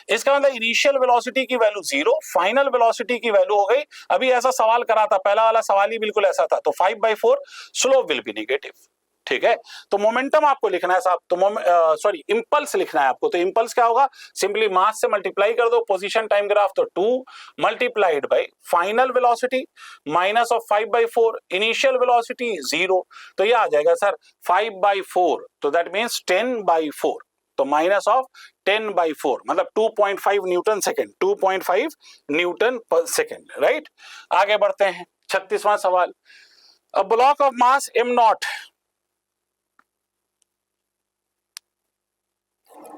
इसका मतलब इनिशियल वेलोसिटी की वैल्यू 0, फाइनल वेलोसिटी की वैल्यू हो गई, अभी ऐसा सवाल करा था, पहला वाला सवाल ही बिल्कुल ऐसा था, तो 5/4 स्लोप विल बी नेगेटिव, ठीक है। तो मोमेंटम आपको लिखना है साहब, तो सॉरी इंपल्स लिखना है आपको, तो इंपल्स क्या होगा, सिंपली मास से मल्टीप्लाई कर दो, पोजीशन टाइम ग्राफ तो 2 multiplied by final velocity minus of 5/4, initial velocity 0, तो ये आ जाएगा सर 5/4, तो दैट मींस 10/4, तो माइनस ऑफ 10/4 मतलब 2.5 न्यूटन सेकेंड, 2.5 न्यूटन पर सेकेंड, राइट। आगे बढ़ते हैं, 36वां सवाल। A block of mass m0,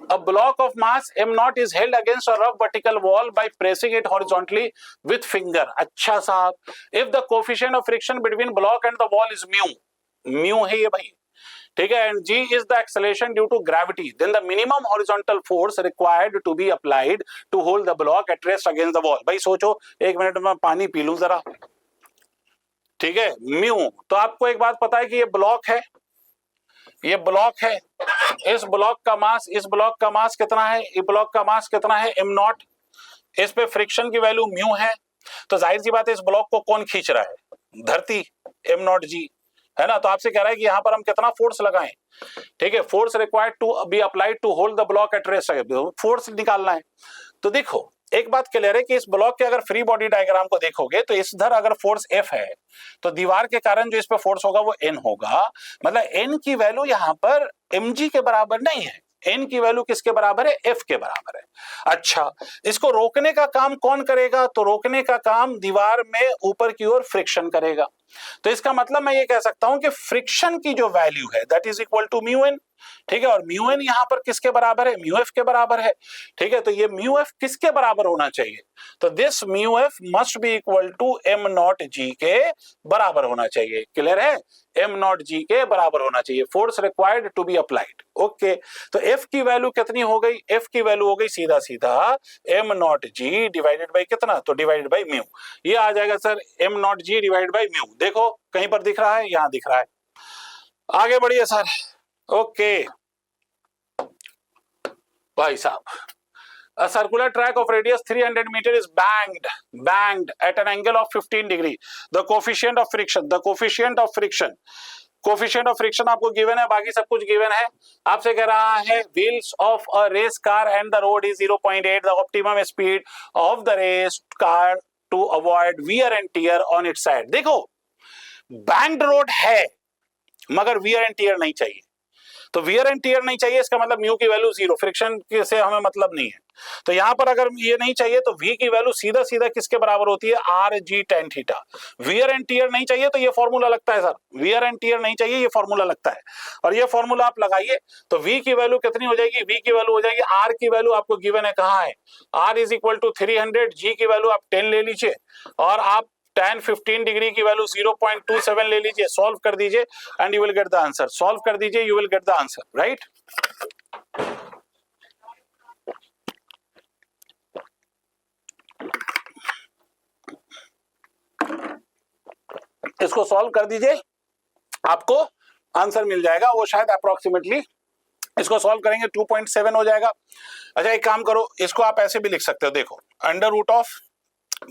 a block of mass m0 is held against a rough vertical wall by pressing it horizontally with finger। अच्छा साहब, if the coefficient of friction between block and the wall is mu है ये भाई, ठीक है, and g is the acceleration due to gravity, then the minimum horizontal force required to be applied to hold the block at rest against the wall। भाई सोचो, एक minute में पानी पी लूं जरा, ठीक है। म्यू, तो आपको एक बात पता है कि ये ब्लॉक है, ये ब्लॉक है, इस ब्लॉक का मास कितना है, ये ब्लॉक का मास कितना है m0, इस पे फ्रिक्शन की वैल्यू म्यू है, तो जाहिर सी बात है इस ब्लॉक को कौन खींच रहा है, धरती, m0g, है ना। तो आपसे कह रहा है कि यहां पर हम कितना फोर्स लगाएं, ठीक है, force required to be applied to hold the block at rest, force निकालना है। तो देखो एक बात क्लियर है कि इस ब्लॉक के अगर फ्री बॉडी डायग्राम को देखोगे तो इधर अगर फोर्स F है तो दीवार के कारण जो इस पे फोर्स होगा वो N होगा, मतलब N की वैल्यू यहां पर mg के बराबर नहीं है, N की वैल्यू किसके बराबर है, F के बराबर है। अच्छा, इसको रोकने का काम कौन करेगा, तो रोकने का काम दीवार में ऊपर की ओर फ्रिक्शन करेगा। तो इसका मतलब मैं ये कह सकता हूं कि फ्रिक्शन की जो वैल्यू है that is equal to mu N, ठीक है, और म्यू एन यहां पर किसके बराबर है, म्यू एफ के बराबर है, ठीक है। तो ये म्यू एफ किसके बराबर होना चाहिए, तो this mu F must be equal to M naught G के बराबर होना चाहिए, क्लियर है, एम नॉट जी के बराबर होना चाहिए, force required to be applied. Okay, तो एफ की वैल्यू कितनी हो गई, एफ की वैल्यू हो गई सीधा सीधा M naught G divided by कितना, तो डिवाइडेड बाई म्यू, ये आ जाएगा sir M naught G divided by mu. देखो कहीं पर दिख रहा है, यहां दिख रहा है, आगे बढ़िए सर। ओके भाई साहब, a circular track of radius 300 meter is banged at an angle of 15 degree, the coefficient of friction आपको गिवन है, बाकी सब कुछ गिवन है। आपसे कह रहा है wheels of a race car and the road is 0.8, the optimum speed of the race car to avoid wear and tear on its side. देखो बैंक्ड रोड है मगर वियर एंड टियर नहीं चाहिए, तो वियर एंड टियर नहीं चाहिए, इसका मतलब म्यू की वैल्यू 0, फ्रिक्शन से हमें मतलब नहीं है। तो यहां पर अगर ये नहीं चाहिए तो v की वैल्यू सीधा सीधा किसके बराबर होती है, R G tan theta. Wear and tier नहीं चाहिए तो ये फॉर्मूला लगता है सर, वियर एंड टियर नहीं चाहिए, ये फॉर्मूला लगता है, और ये फॉर्मूला आप लगाइए तो v की वैल्यू कितनी हो जाएगी, v की वैल्यू हो जाएगी, r की वैल्यू आपको गिवन है, कहां है, r is equal to 300, g की वैल्यू आप 10 ले लीजिए, और आप tan 15 डिग्री की वैल्यू 0.27 ले लीजिए, सॉल्व कर दीजिए and you will get the answer, solve कर दीजिए, you will get the answer, right. इसको सॉल्व कर दीजिए, आपको आंसर मिल जाएगा, वो शायद अप्रोक्सीमेटली इसको सॉल्व करेंगे 2.7 हो जाएगा। अच्छा एक काम करो, इसको आप ऐसे भी लिख सकते हो, देखो अंडर रूट ऑफ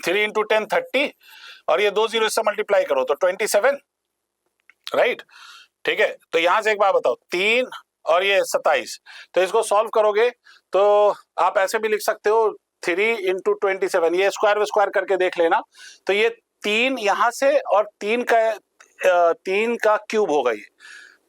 3 × 10 30, और ये 2 0 से मल्टीप्लाई करो तो 27, राइट, ठीक है। तो यहां से एक बात बताओ, 3 और ये 27, तो इसको सॉल्व करोगे तो आप ऐसे भी लिख सकते हो 3 × 27, ये स्क्वायर करके देख लेना, तो ये 3 यहां से और 3 का क्यूब होगा, ये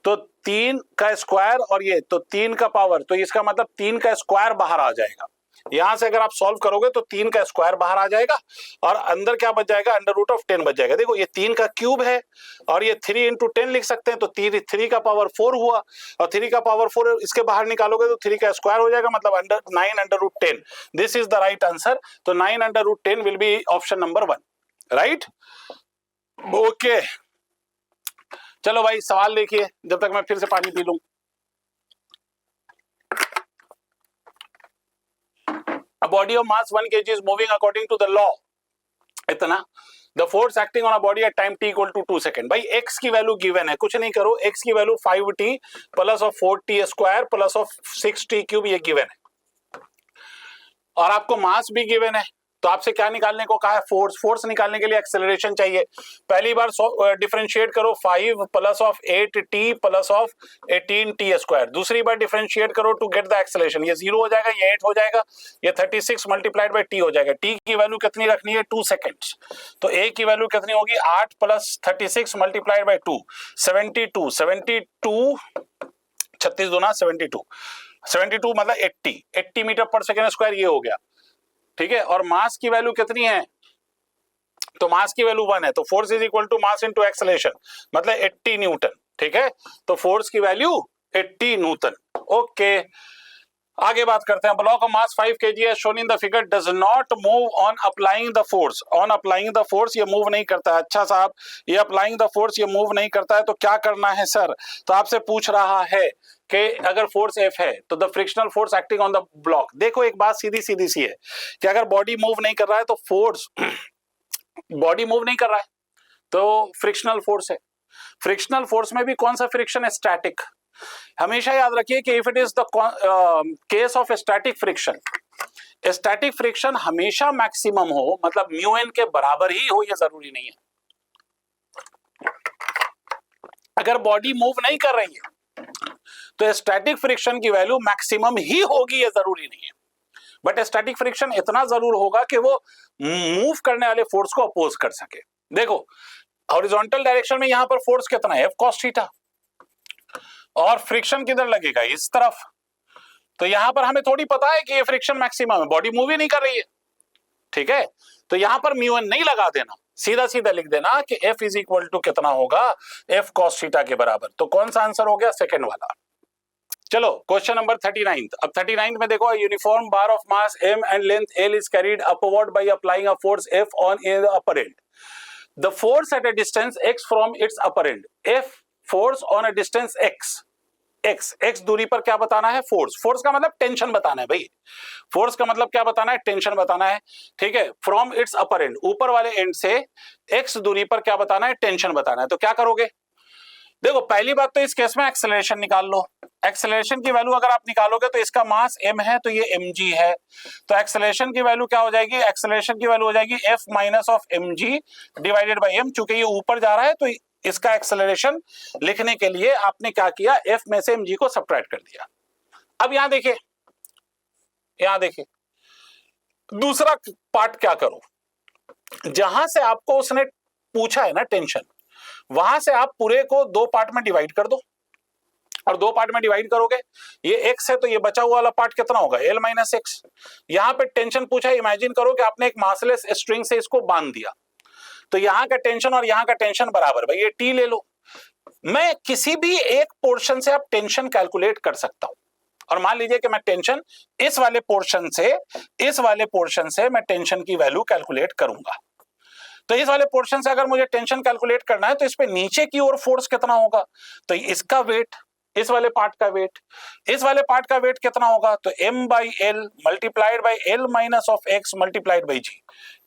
तो 3 का स्क्वायर और ये तो 3 का पावर, तो इसका मतलब 3 का स्क्वायर बाहर आ जाएगा, यहां से अगर आप सॉल्व करोगे तो 3 का स्क्वायर बाहर आ जाएगा और अंदर क्या बच जाएगा, अंडर रूट ऑफ 10 बच जाएगा। देखो ये 3 का क्यूब है और ये 3 इंटू 10 लिख सकते हैं, तो 3 का पावर 4 हुआ और 3 का पावर 4 इसके बाहर निकालोगे तो 3 का स्क्वायर हो जाएगा, मतलब 9 under root 10। This is the right answer. तो 9 under root 10 will be option number 1, right. Okay चलो भाई सवाल देखिए जब तक मैं फिर से पानी पी लूं। A body of mass 1 kg is moving according to the law इतना, the force acting on a body at time t equal to 2 second. भाई x की वैल्यू गिवन है, कुछ नहीं करो, x की value 5t plus of 4t square plus of 6t cube ये given है और आपको मास भी गिवन है। तो आपसे क्या निकालने को कहा है, फोर्स। फोर्स निकालने के लिए एक्सेलरेशन चाहिए। पहली बार डिफरेंशिएट करो 5 plus of 8t plus of 18t square. दूसरी बार डिफरेंशिएट करो टू गेट द एक्सेलरेशन, ये 0 हो जाएगा, ये 8 हो जाएगा, ये 36 मल्टीप्लाइड बाय t हो जाएगा। t की वैल्यू कितनी रखनी है, 2 सेकेंड्स। तो a की वैल्यू कितनी होगी, 8 प्लस 36 मल्टीप्लाइड बाय 2, 72 36 दूना 72 मतलब 80 मीटर पर सेकेंड स्क्वायर ये हो गया, ठीक है। और मास की वैल्यू कितनी है, तो मास की वैल्यू 1 है, तो force is equal to mass into acceleration मतलब 80 न्यूटन, ठीक है। तो फोर्स की वैल्यू 80 न्यूटन। ओके आगे बात करते हैं। ब्लॉक ऑफ मास 5 kg है shown in the figure does not move on applying the force. On applying the force ये मूव नहीं करता है। अच्छा साहब ये अप्लाइंग द फोर्स ये मूव नहीं करता है तो क्या करना है सर, तो आपसे पूछ रहा है कि अगर फोर्स F है तो the frictional force acting on the block. देखो एक बात सीधी सीधी सी है कि अगर बॉडी मूव नहीं कर रहा है तो फोर्स बॉडी मूव नहीं कर रहा है तो फ्रिक्शनल फोर्स है। फ्रिक्शनल फोर्स में भी कौन सा फ्रिक्शन है, स्टैटिक। हमेशा याद रखिए कि if it is the case of static friction, static friction हमेशा मैक्सिमम हो, मतलब म्यू एन के बराबर ही हो, यह जरूरी नहीं है। अगर बॉडी मूव नहीं कर रही है तो स्टैटिक फ्रिक्शन की वैल्यू मैक्सिमम ही होगी, यह जरूरी नहीं है। बट स्टैटिक फ्रिक्शन इतना जरूर होगा कि वो मूव करने वाले फोर्स को अपोज कर सके। देखो हॉरिजॉन्टल डायरेक्शन में यहां पर फोर्स कितना है, F cos थीटा, और फ्रिक्शन किधर लगेगा, इस तरफ। तो यहां पर हमें थोड़ी पता है कि ये फ्रिक्शन मैक्सिमम है, बॉडी मूव ही नहीं कर रही है, ठीक है। तो यहां पर म्यू एन नहीं लगा देना, सीधा सीधा लिख देना कि F इज इक्वल टू कितना होगा, F cos थीटा के बराबर। तो कौन सा आंसर हो गया, सेकंड वाला। चलो क्वेश्चन नंबर 39। अब 39 में देखो, uniform bar of mass m and length l is carried upward by applying a force F on the upper and. The force at a distance x from its upper and. F force on a distance x दूरी पर क्या बताना है, force. Force का मतलब tension बताना है भाई, फोर्स का मतलब क्या बताना है, टेंशन बताना है, ठीक है। फ्रॉम इट्स अपर एंड, ऊपर वाले एंड से x दूरी पर क्या बताना है, टेंशन बताना है। तो क्या करोगे, देखो पहली बात तो इस केस में एक्सेलरेशन निकाल लो। एक्सेलरेशन की वैल्यू अगर आप निकालोगे तो इसका मास m है तो ये mg है, तो एक्सेलरेशन की वैल्यू क्या हो जाएगी, एक्सेलरेशन की वैल्यू हो जाएगी F minus of mg divided by m। चूंकि ये ऊपर जा रहा है तो इसका एक्सेलरेशन लिखने के लिए आपने क्या किया, F में से mg को सब्ट्रैक्ट कर दिया। अब यहां देखिए, यहां देखिए दूसरा पार्ट क्या करो, जहां से आपको उसने पूछा है ना टेंशन, वहां से आप पूरे को 2 पार्ट में डिवाइड कर दो, और 2 पार्ट में डिवाइड करोगे, ये x है तो ये बचा हुआ वाला पार्ट कितना होगा, l माइनस एक्स। यहां पे टेंशन पूछा है, इमेजिन करो कि आपने एक मासलेस स्ट्रिंग से इसको बांध दिया, तो यहां का टेंशन और यहां का टेंशन बराबर, भाई ये t ले लो। मैं किसी भी एक पोर्शन से आप टेंशन कैलकुलेट कर सकता हूं, और मान लीजिए कि मैं टेंशन इस वाले पोर्शन से मैं टेंशन की वैल्यू कैलकुलेट करूंगा। तो इस वाले पोर्शन से अगर मुझे टेंशन कैलकुलेट करना है तो इस पे नीचे की ओर फोर्स कितना होगा, तो इसका वेट, इस वाले पार्ट का वेट, इस वाले पार्ट का वेट कितना होगा, तो m by L multiplied by L minus of X multiplied by G.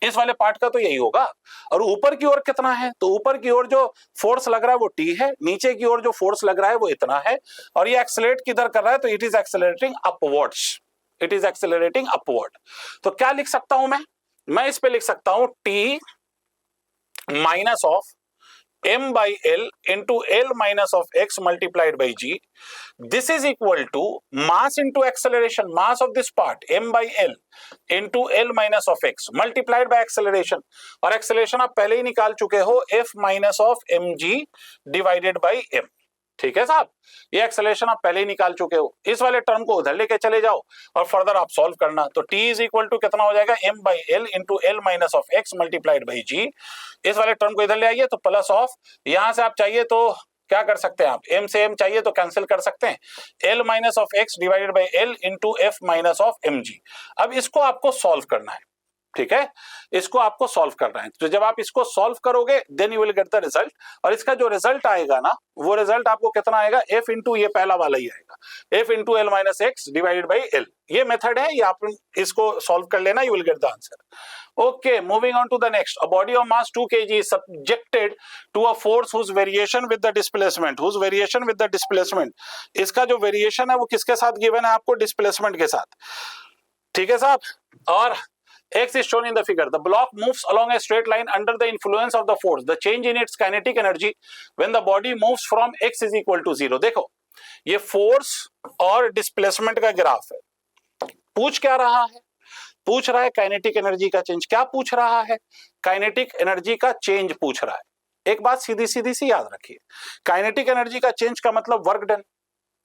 इस वाले पार्ट का तो यही होगा। और ऊपर की ओर कितना है, तो ऊपर की ओर जो फोर्स लग रहा है वो t है, नीचे की ओर जो फोर्स लग रहा है वो इतना है, और ये एक्सेलरेट किधर कर रहा है, तो it is accelerating upwards, it is accelerating upward. तो क्या लिख सकता हूं मैं इस पे लिख सकता हूं t minus of m by l into l minus of x multiplied by g. This is equal to mass into acceleration, mass of this part m by l into l minus of x multiplied by acceleration, और acceleration आप पहले ही निकाल चुके हो f minus of mg divided by m, ठीक है साहब, ये एक्सेलरेशन आप पहले ही निकाल चुके हो। इस वाले टर्म को उधर लेके चले जाओ और फर्दर आप सॉल्व करना। तो t इज इक्वल टू कितना हो जाएगा, m by L into L minus of X multiplied by G. इस वाले टर्म को इधर ले आइए तो प्लस ऑफ, यहां से आप चाहिए तो क्या कर सकते हैं, आप m से m चाहिए तो कैंसिल कर सकते हैं, l minus of X divided by L into F minus of M G. अब इसको आपको सॉल्व करना है, ठीक है, इसको आपको सॉल्व करना है। तो जब आप इसको सॉल्व करोगे then you will get the result, और इसका जो रिजल्ट आएगा ना वो रिजल्ट आपको कितना आएगा, f इंटू ये पहला वाला ही आएगा, f into L minus X divided by L. ये मेथड है, ये आप इसको सॉल्व कर लेना, you will get the answer. Okay, moving on to the next. A body of mass 2 kg is subjected to a force whose variation with the displacement, whose variation with the displacement. इसका जो variation है वो किसके साथ given है आपको, displacement के साथ, ठीक है साहब। और X is shown in the figure. The block moves along a straight line under the influence of the force. The change in its kinetic energy when the body moves from X is equal to 0. देखो, ये force और displacement का graph है। पूछ क्या रहा है, पूछ रहा है काइनेटिक एनर्जी का चेंज। क्या पूछ रहा है, काइनेटिक एनर्जी का चेंज पूछ रहा है। एक बात सीधी सीधी सी याद रखिए, काइनेटिक एनर्जी का चेंज का मतलब वर्क डन,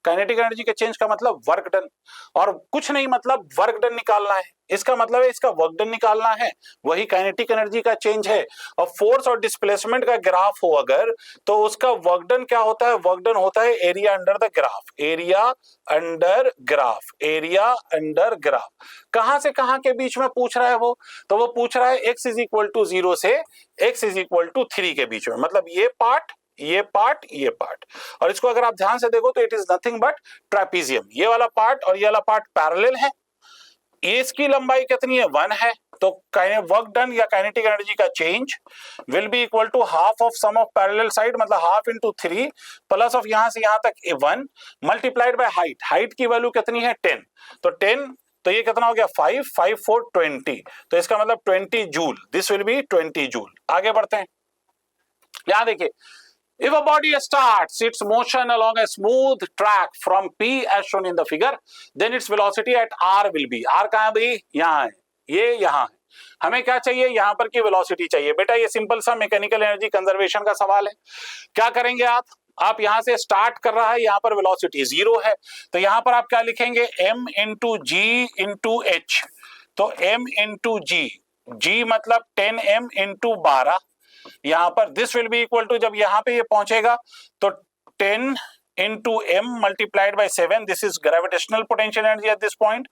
काइनेटिक एनर्जी के चेंज का मतलब वर्क डन, और कुछ नहीं मतलब वर्क डन निकालना है, इसका मतलब है इसका वर्क डन निकालना है, वही काइनेटिक एनर्जी का चेंज है। और फोर्स और डिस्प्लेसमेंट का ग्राफ हो अगर, तो उसका वर्क डन क्या होता है, वर्क डन होता है area under the graph, area under graph, area under graph. कहां से कहां के बीच में पूछ रहा है वो, तो वो पूछ रहा है x इज इक्वल टू 0 से x इज इक्वल टू 3 के बीच में, मतलब ये पार्ट, ये पार्ट, ये पार्ट। और इसको अगर आप ध्यान से देखो तो it is nothing but trapezium, ये वाला पार्ट और ये वाला पार्ट पैरेलल है। इसकी लंबाई कितनी है, 1 है। तो वर्क डन या काइनेटिक एनर्जी का change will be equal to half of sum of parallel side, मतलब हाफ इंटू 3 प्लस ऑफ यहां से यहां तक 1 मल्टीप्लाइड बाय हाइट। हाइट की वैल्यू कितनी है, 10, तो 10, तो ये कितना हो गया, 5, 5 4 20, तो इसका मतलब 20 joule, this will B 20 joule. आगे बढ़ते हैं, यहां देखिए, if a body starts its motion along a smooth track from P as shown in the figure, then its velocity at R will be, R कहां है भाई, यहां है, ये यहां है। हमें क्या चाहिए, यहां पर की वेलोसिटी चाहिए। बेटा ये सिंपल सा मैकेनिकल एनर्जी कंजर्वेशन का सवाल है। क्या करेंगे आप यहां से स्टार्ट कर रहा है, यहां पर वेलोसिटी 0 है, तो यहां पर आप क्या लिखेंगे, m into G into H. तो m इंटू जी, जी मतलब 10m इंटू 12, यहां पर this will be equal to, जब यहां पे ये पहुंचेगा तो 10 into m multiplied by 7, this is gravitational potential energy at this point,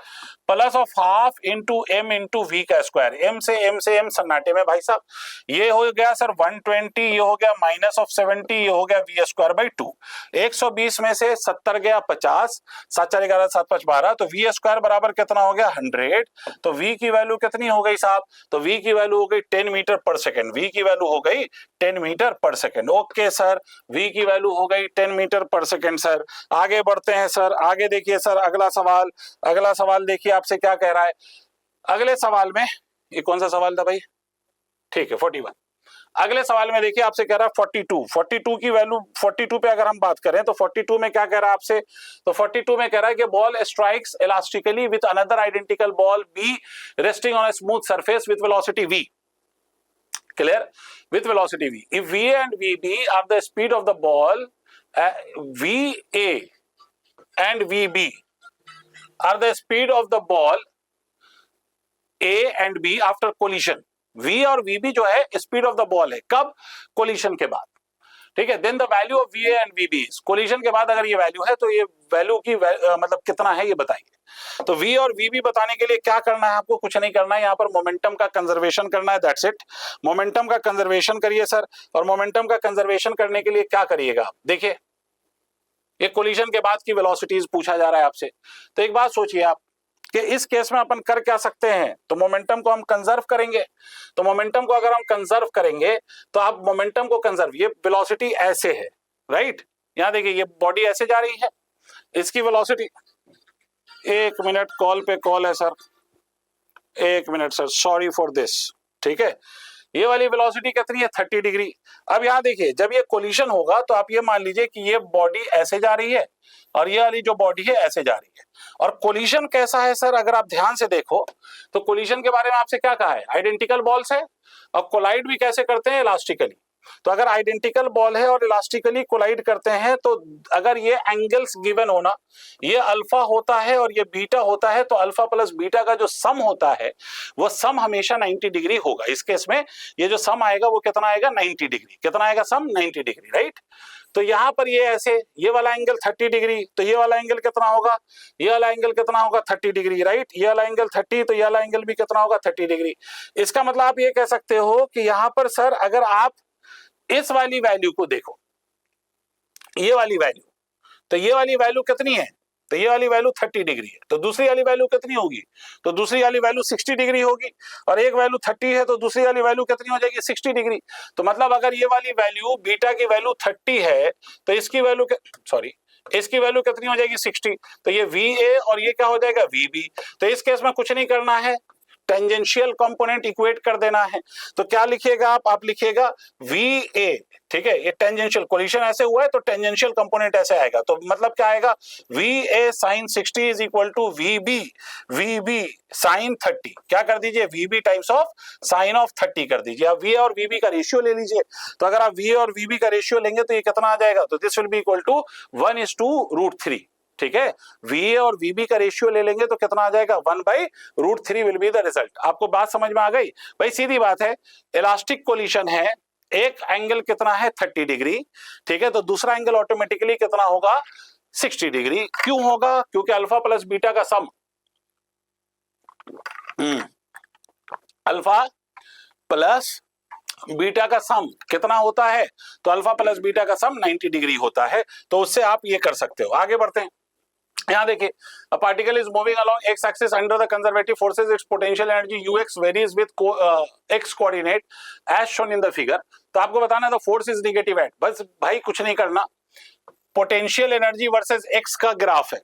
plus of half into m into v का स्क्वायर। m से m सन्नाटे में भाई साहब, ये हो गया सर 120, ये हो गया माइनस ऑफ 70, ये हो गया v स्क्वायर बाई 2। 120 में से 70 गया 50, 7 4 11 7 5 12, तो v स्क्वायर बराबर कितना हो गया, 100। तो v की वैल्यू कितनी हो गई साहब, तो v की वैल्यू हो गई 10 मीटर पर सेकेंड, v की वैल्यू हो गई 10 मीटर पर सेकेंड। ओके सर, v की वैल्यू हो गई 10 मीटर पर सेकेंड सर। आगे बढ़ते हैं सर, आगे देखिए सर, अगला सवाल देखिए आपसे क्या कह रहा है। अगले सवाल में, ये कौन सा सवाल था भाई, ठीक है 41। अगले सवाल में देखिए आपसे कह रहा है 42 की वैल्यू, 42 पे अगर हम बात करें तो 42 में क्या कह रहा है आपसे, तो 42 में कह रहा है कि ball strikes elastically with another identical ball B resting on a smooth surface with velocity v, clear, with velocity v. If va and vb are the speed of the ball, va and vb are the speed of the ball a and b after collision, v और vb जो है speed of the ball है, कब, collision के बाद, ठीक है। Then the value of va and vb, collision के बाद अगर ये वैल्यू है तो ये वैल्यू की मतलब कितना है ये बताइए। तो v और vb बताने के लिए क्या करना है आपको, कुछ नहीं करना है, यहाँ पर मोमेंटम का कंजर्वेशन करना है, दैट्स इट। मोमेंटम का कंजर्वेशन करिए सर, और मोमेंटम का कंजर्वेशन करने के लिए क्या करिएगा आप, देखिए ये कोलिशन के बाद की वेलोसिटीज पूछा जा रहा है आपसे। तो एक बात सोचिए आप कि इस केस में अपन कर क्या सकते हैं, तो मोमेंटम को हम कंजर्व करेंगे। तो मोमेंटम को अगर हम कंजर्व करेंगे तो आप मोमेंटम को कंजर्व, ये वेलोसिटी ऐसे है, राइट, यहां देखिए ये बॉडी ऐसे जा रही है, इसकी वेलोसिटी, एक मिनट कॉल पे कॉल है सर, एक minute sir, sorry for this, ठीक है। ये वाली वेलोसिटी कितनी है, 30 डिग्री। अब यहाँ देखिए जब ये कोलिशन होगा तो आप ये मान लीजिए कि ये बॉडी ऐसे जा रही है और ये वाली जो बॉडी है ऐसे जा रही है। और कोलिशन कैसा है सर, अगर आप ध्यान से देखो तो कोलिशन के बारे में आपसे क्या कहा है, आइडेंटिकल बॉल्स है, और कोलाइड भी कैसे करते हैं, इलास्टिकली। तो अगर आइडेंटिकल बॉल है और इलास्टिकली कोलाइड करते हैं तो अगर ये एंगल्स गिवन होना, ये अल्फा होता है और ये बीटा होता है, तो अल्फा प्लस बीटा का जो सम होता है वो सम हमेशा 90 डिग्री होगा। इस केस में ये जो सम आएगा वो कितना आएगा, 90 डिग्री। कितना आएगा सम, 90 डिग्री, राइट। तो यहां पर ये ऐसे, ये वाला एंगल 30 डिग्री, तो ये वाला एंगल कितना होगा, ये वाला एंगल कितना होगा, 30 डिग्री, राइट। ये वाला एंगल 30, तो ये वाला एंगल भी कितना होगा, 30 डिग्री। इसका मतलब आप ये कह सकते हो कि यहां पर सर अगर आप इस वाली वैल्यू को देखो, ये वाली वैल्यू, तो ये वाली वैल्यू कितनी है, तो ये वाली वैल्यू 30 डिग्री है, तो दूसरी वाली वैल्यू कितनी होगी, तो दूसरी वाली वैल्यू 60 डिग्री होगी, और एक वैल्यू 30 है तो दूसरी वाली वैल्यू कितनी हो जाएगी, 60 डिग्री। तो मतलब अगर ये वाली वैल्यू बीटा की वैल्यू 30 है तो इसकी वैल्यू इसकी वैल्यू कितनी हो जाएगी, 60। तो ये VA और ये क्या हो जाएगा, VB। तो इस केस में कुछ नहीं करना है, टेंजेंशियल कंपोनेंट इक्वेट कर देना है। तो क्या लिखिएगा आप लिखिएगा VA, ठीक है। ये टेंजेंशियल कोलिशन ऐसे हुआ है तो टेंजेंशियल कंपोनेंट ऐसे आएगा, तो मतलब क्या आएगा, VA sin 60 is equal to VB sin 30। क्या कर दीजिए, VB times of sine of 30 कर दीजिए। अब VA और VB का रेशियो ले लीजिए, तो अगर आप VA और VB का रेशियो लेंगे तो ये कितना आ जाएगा, तो this will be equal to 1:√3, ठीक है। VA और VB का रेशियो ले लेंगे तो कितना आ जाएगा, 1/√3 विल बी द रिजल्ट। आपको बात समझ में आ गई भाई, सीधी बात है। इलास्टिक कोलिशन है, एक एंगल कितना है, 30 डिग्री, ठीक है, तो दूसरा एंगल ऑटोमेटिकली कितना होगा, 60 डिग्री। क्यों होगा, क्योंकि अल्फा प्लस बीटा का सम, अल्फा प्लस बीटा का सम कितना होता है, तो अल्फा प्लस बीटा का सम 90 डिग्री होता है। तो उससे आप ये कर सकते हो। आगे बढ़ते हैं, यहां देखिए, a particle is moving along x axis under the conservative forces, its potential energy ux varies with x coordinate as shown in the figure। तो आपको बताना है, the force is negative at, बस भाई कुछ नहीं करना, पोटेंशियल एनर्जी वर्सेस x का ग्राफ है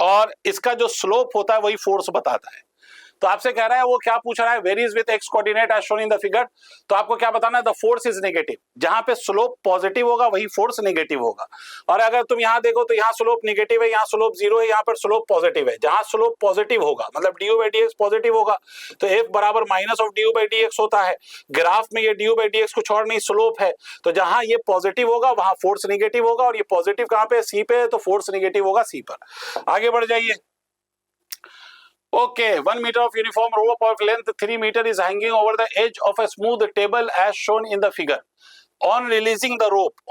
और इसका जो स्लोप होता है वही फोर्स बताता है। तो आपसे कह रहा है, वो क्या पूछ रहा है, varies with X coordinate as shown in the figure. तो आपको क्या बताना है, द फोर्स इज नेगेटिव। जहां पे स्लोप पॉजिटिव होगा वही फोर्स नेगेटिव होगा। और अगर तुम यहां देखो तो यहां स्लोप नेगेटिव है, यहां स्लोप 0 है, यहां पर स्लोप पॉजिटिव है। जहां स्लोप पॉजिटिव होगा मतलब du/dx पॉजिटिव होगा तो f बराबर माइनस ऑफ du/dx होता है। ग्राफ में ये du/dx कुछ और नहीं, स्लोप है। तो जहां ये पॉजिटिव होगा वहां फोर्स नेगेटिव होगा, और ये पॉजिटिव कहां पे, C पे है, तो फोर्स नेगेटिव होगा C पर। आगे बढ़ जाइए। Okay, 1 meter of uniform rope of length 3 meter is hanging over the edge of a smooth table as shown in the figure. On releasing the rope,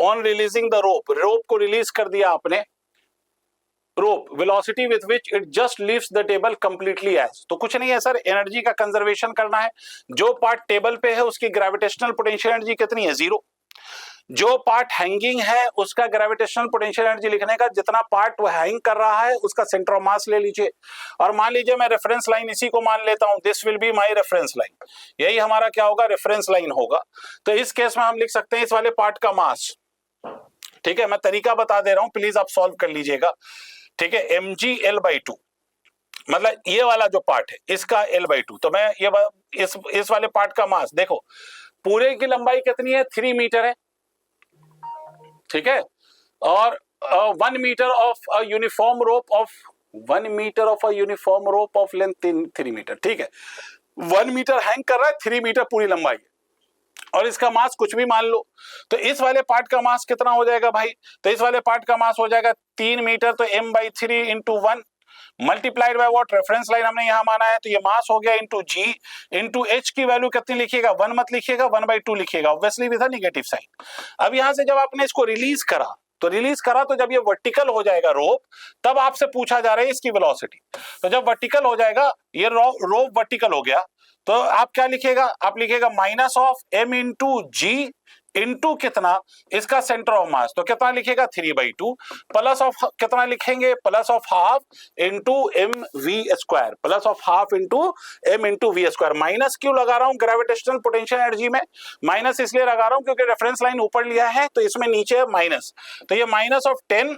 rope को release कर दिया आपने, rope velocity with which it just leaves the table completely as। तो कुछ नहीं है sir, energy का conservation करना है। जो पार्ट टेबल पे है उसकी ग्रेविटेशनल पोटेंशियल एनर्जी कितनी है, 0। जो पार्ट हैंगिंग है उसका ग्रेविटेशनल पोटेंशियल एनर्जी लिखने का, जितना पार्ट वो हैंग कर रहा है उसका सेंटर ऑफ मास ले लीजिए। और मान लीजिए मैं रेफरेंस लाइन इसी को मान लेता हूं, this will be my reference line. यही हमारा क्या होगा, रेफरेंस लाइन होगा। तो इस केस में हम लिख सकते हैं इस वाले पार्ट का मास, ठीक है। मैं तरीका बता दे रहा हूं, प्लीज आप सॉल्व कर लीजिएगा, ठीक है। mg L/2, मतलब ये वाला जो पार्ट है इसका L/2। तो मैं ये इस वाले पार्ट का मास देखो, पूरे की लंबाई कितनी है, 3 मीटर है, ठीक है। और 1 metre of a uniform rope of 1 metre of a uniform rope of length 3 metre, ठीक है। 1 मीटर हैंग कर रहा है, 3 मीटर पूरी लंबाई है, और इसका मास कुछ भी मान लो। तो इस वाले पार्ट का मास कितना हो जाएगा भाई, तो इस वाले पार्ट का मास हो जाएगा 3 मीटर, तो m/3 into 1 multiplied by what, reference line हमने यहां माना है, तो ये मास हो गया इंटू g इंटू h की वैल्यू कितनी लिखिएगा, 1 मत लिखिएगा, 1/2 लिखिएगा, obviously with a negative sign. अब यहां से जब आपने इसको रिलीज करा तो जब ये वर्टिकल हो जाएगा रोप, तब आपसे पूछा जा रहा है इसकी वेलोसिटी। तो जब वर्टिकल हो जाएगा, ये रोप वर्टिकल हो गया, तो आप क्या लिखेगा, आप लिखेगा minus of m into G into कितना, इसका सेंटर ऑफ मास, तो कितना लिखेगा 3/2, प्लस ऑफ कितना लिखेंगे, plus of half into mv², plus of half into m/v²। Minus क्यों लगा रहा हूं ग्रेविटेशनल पोटेंशियल एनर्जी में, माइनस इसलिए लगा रहा हूं क्योंकि रेफरेंस लाइन ऊपर लिया है तो इसमें नीचे है माइनस, तो ये माइनस ऑफ 10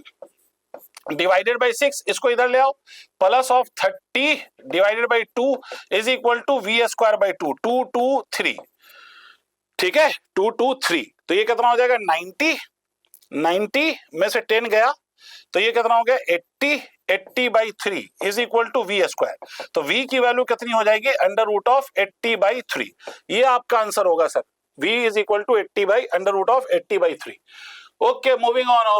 डिवाइडेड बाई 6, इसको इधर ले आओ, plus of 30 divided by 2 is equal to v²/2, 2 2 3, ठीक है, 2 2 3। तो ये कितना हो जाएगा 90 में से 10 गया तो ये कितना हो गया 80/3 इज इक्वल टू v²। तो v की वैल्यू कितनी हो जाएगी, √80/3। ये आपका आंसर होगा sir, v is equal to 80 by under root of 80 by 3. Okay, moving on. A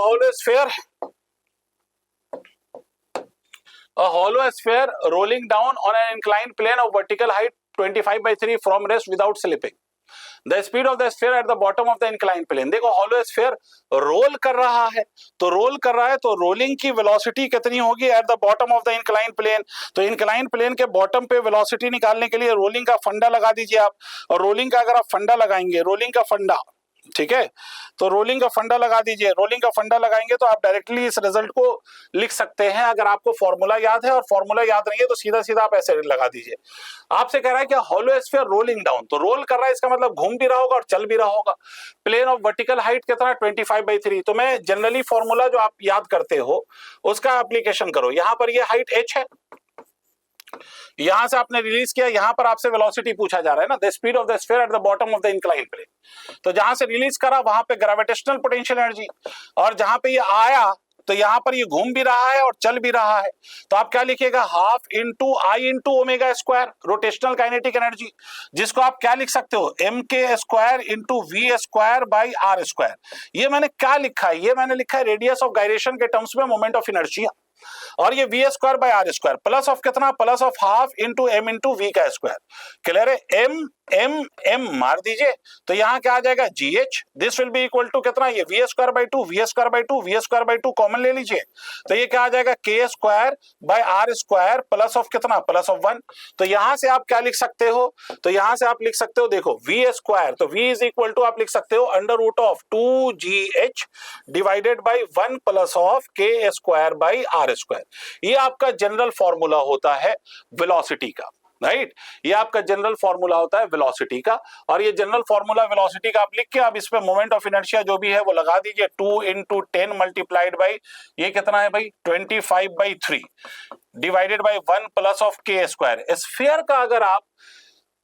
hollow sphere rolling down on an inclined plane of vertical height 25 by 3 from rest without slipping. The speed of the sphere at the bottom of the inclined plane. देखो hollow sphere role कर रहा है, तो role कर रहा है तो rolling की वेलोसिटी कितनी होगी at the bottom of the incline plane. तो इंक्लाइन प्लेन के बॉटम पे वेलोसिटी निकालने के लिए रोलिंग का फंडा लगा दीजिए आप. और रोलिंग का अगर आप फंडा लगाएंगे, रोलिंग का फंडा, ठीक है, तो रोलिंग का फंडा लगा दीजिए. रोलिंग का फंडा लगाएंगे तो आप डायरेक्टली इस रिजल्ट को लिख सकते हैं. अगर आपको फॉर्मूला याद है और फॉर्मूला याद नहीं है तो सीधा सीधा आप ऐसे लगा दीजिए. आपसे कह रहा है कि हॉलो स्फीयर रोलिंग डाउन, तो रोल कर रहा है इसका मतलब घूम भी रहा होगा और चल भी रहा होगा. प्लेन ऑफ वर्टिकल हाइट कितना 25 by 3. तो मैं जनरली फॉर्मूला जो आप याद करते हो उसका एप्लीकेशन करो. यहां पर ये हाइट h है, यहां से आपने रिलीज किया, यहां पर आपसे वेलोसिटी पूछा जा रहा है ना, the speed of the sphere at the bottom of the incline plane. तो जहां से रिलीज करा वहां पे ग्रेविटेशनल पोटेंशियल एनर्जी, और जहां पे ये आया तो यहां पर ये घूम भी रहा है और चल भी रहा है. तो आप क्या लिखिएगा, half into I into omega square rotational kinetic energy, जिसको आप क्या लिख सकते हो, एम के square into V square by R square. ये मैंने क्या लिखा है, ये मैंने लिखा है रेडियस ऑफ गायरेशन के टर्म्स में मोमेंट ऑफ इनर्शिया. और ये V square by R square plus of कितना, plus of half into M into V का स्क्वायर. क्लियर है, एम एम एम मार दीजिए तो यहां क्या आ जाएगा, G H. This will be equal to कितना, ये V square by two, V square by two, V square by two common ले लीजिए तो ये क्या आ जाएगा, K square by R square plus of कितना, प्लस ऑफ 1. तो यहां से आप क्या लिख सकते हो, तो यहां से आप लिख सकते हो, देखो वी स्क्वायर, तो वी इज इक्वल टू आप लिख सकते हो under root of 2gh divided by 1 plus of K square by R square. ये आपका जनरल फॉर्मूला होता है वेलोसिटी का, राइट. ये आपका जनरल फॉर्मूला होता है वेलोसिटी का. और ये जनरल फॉर्मूला वेलोसिटी का आप लिख के आप इसमें मोमेंट ऑफ इनर्शिया जो भी है वो लगा दीजिए. 2 इंटू 10 मल्टीप्लाइड बाई ये कितना है भाई 25 by 3 divided by 1 plus of K square. Sphere का अगर आप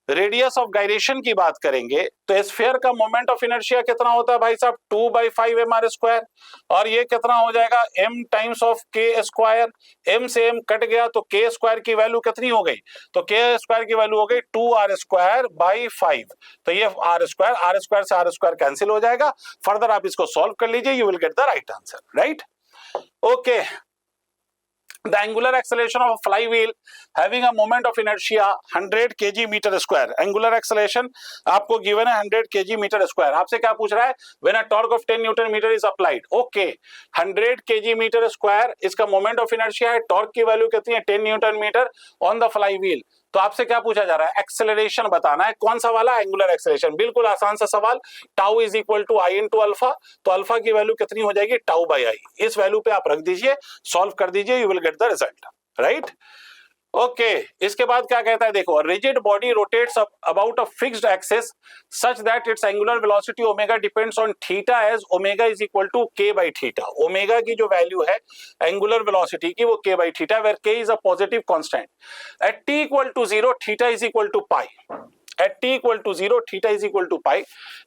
रेडियस ऑफ गायरेशन की बात करेंगे तो स्फीयर का मोमेंट ऑफ इनर्शिया कितना होता है भाई साहब, 2/5 mr स्क्वायर. और ये कितना हो जाएगा, m times of K square. m से m कट गया तो के स्क्वायर की वैल्यू कितनी हो गई, तो के स्क्वायर की वैल्यू हो गई 2r स्क्वायर बाई 5. तो ये r स्क्वायर से r स्क्वायर कैंसिल हो जाएगा. फर्दर आप इसको सॉल्व कर लीजिए, you will get the right answer, right. Okay, the angular acceleration of a flywheel having a moment of inertia 100 kg meter square. angular acceleration आपको given है 100 kg meter square. आपसे क्या पूछ रहा है, when a torque of 10 Newton meter is applied. okay, 100 kg meter square इसका moment of inertia है, torque की वैल्यू कितनी है 10 Newton meter on the flywheel. तो आपसे क्या पूछा जा रहा है, एक्सेलरेशन बताना है. कौन सा वाला, एंगुलर एक्सेलरेशन. बिल्कुल आसान सा सवाल. Tau is equal to I into alpha, तो अल्फा की वैल्यू कितनी हो जाएगी, टाउ बाई आई. इस वैल्यू पे आप रख दीजिए, सॉल्व कर दीजिए, you will get the result, right. Okay, इसके बाद क्या कहता है, देखो rigid body rotates about a fixed axis such that its angular velocity omega depends on theta as omega is equal to K by theta. Omega की जो value है angular velocity की वो K by theta, where K is a positive constant. At T equal to 0 theta is equal to pi. At t equal to 0 theta is equal to pi.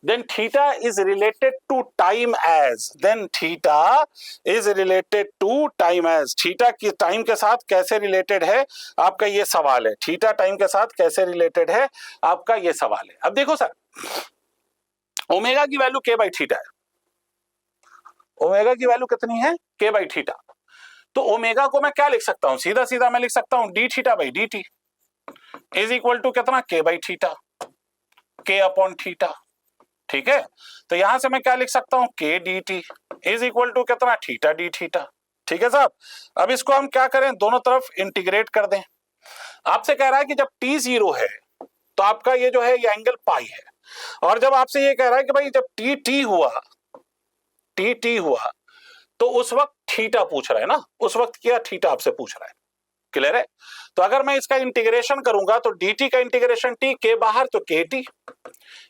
Then theta is related to time as. Then theta is related to time as. Theta की time के साथ कैसे related है आपका ये सवाल है. Theta time के साथ कैसे रिलेटेड है आपका ये सवाल है. अब देखो सर, ओमेगा की वैल्यू के बाई थीटा है. ओमेगा की वैल्यू कितनी है, के बाई थीटा. तो ओमेगा को मैं क्या लिख सकता हूं, सीधा सीधा मैं लिख सकता हूं D theta by D T is equal to कितना, K by theta, K upon theta. ठीक है, तो यहां से मैं क्या लिख सकता हूं, K D T is equal to कितना, थीटा डी थीटा. ठीक है साहब, अब इसको हम क्या करें, दोनों तरफ इंटीग्रेट कर दें. आपसे कह रहा है कि जब टी 0 है तो आपका ये जो है ये एंगल पाई है. और जब आपसे ये कह रहा है कि भाई जब टी टी हुआ तो उस वक्त थीटा पूछ रहा है ना, उस वक्त क्या थीटा आपसे पूछ रहा है. क्लियर है. तो अगर मैं इसका इंटीग्रेशन करूंगा तो dt का इंटीग्रेशन t के बाहर तो kt,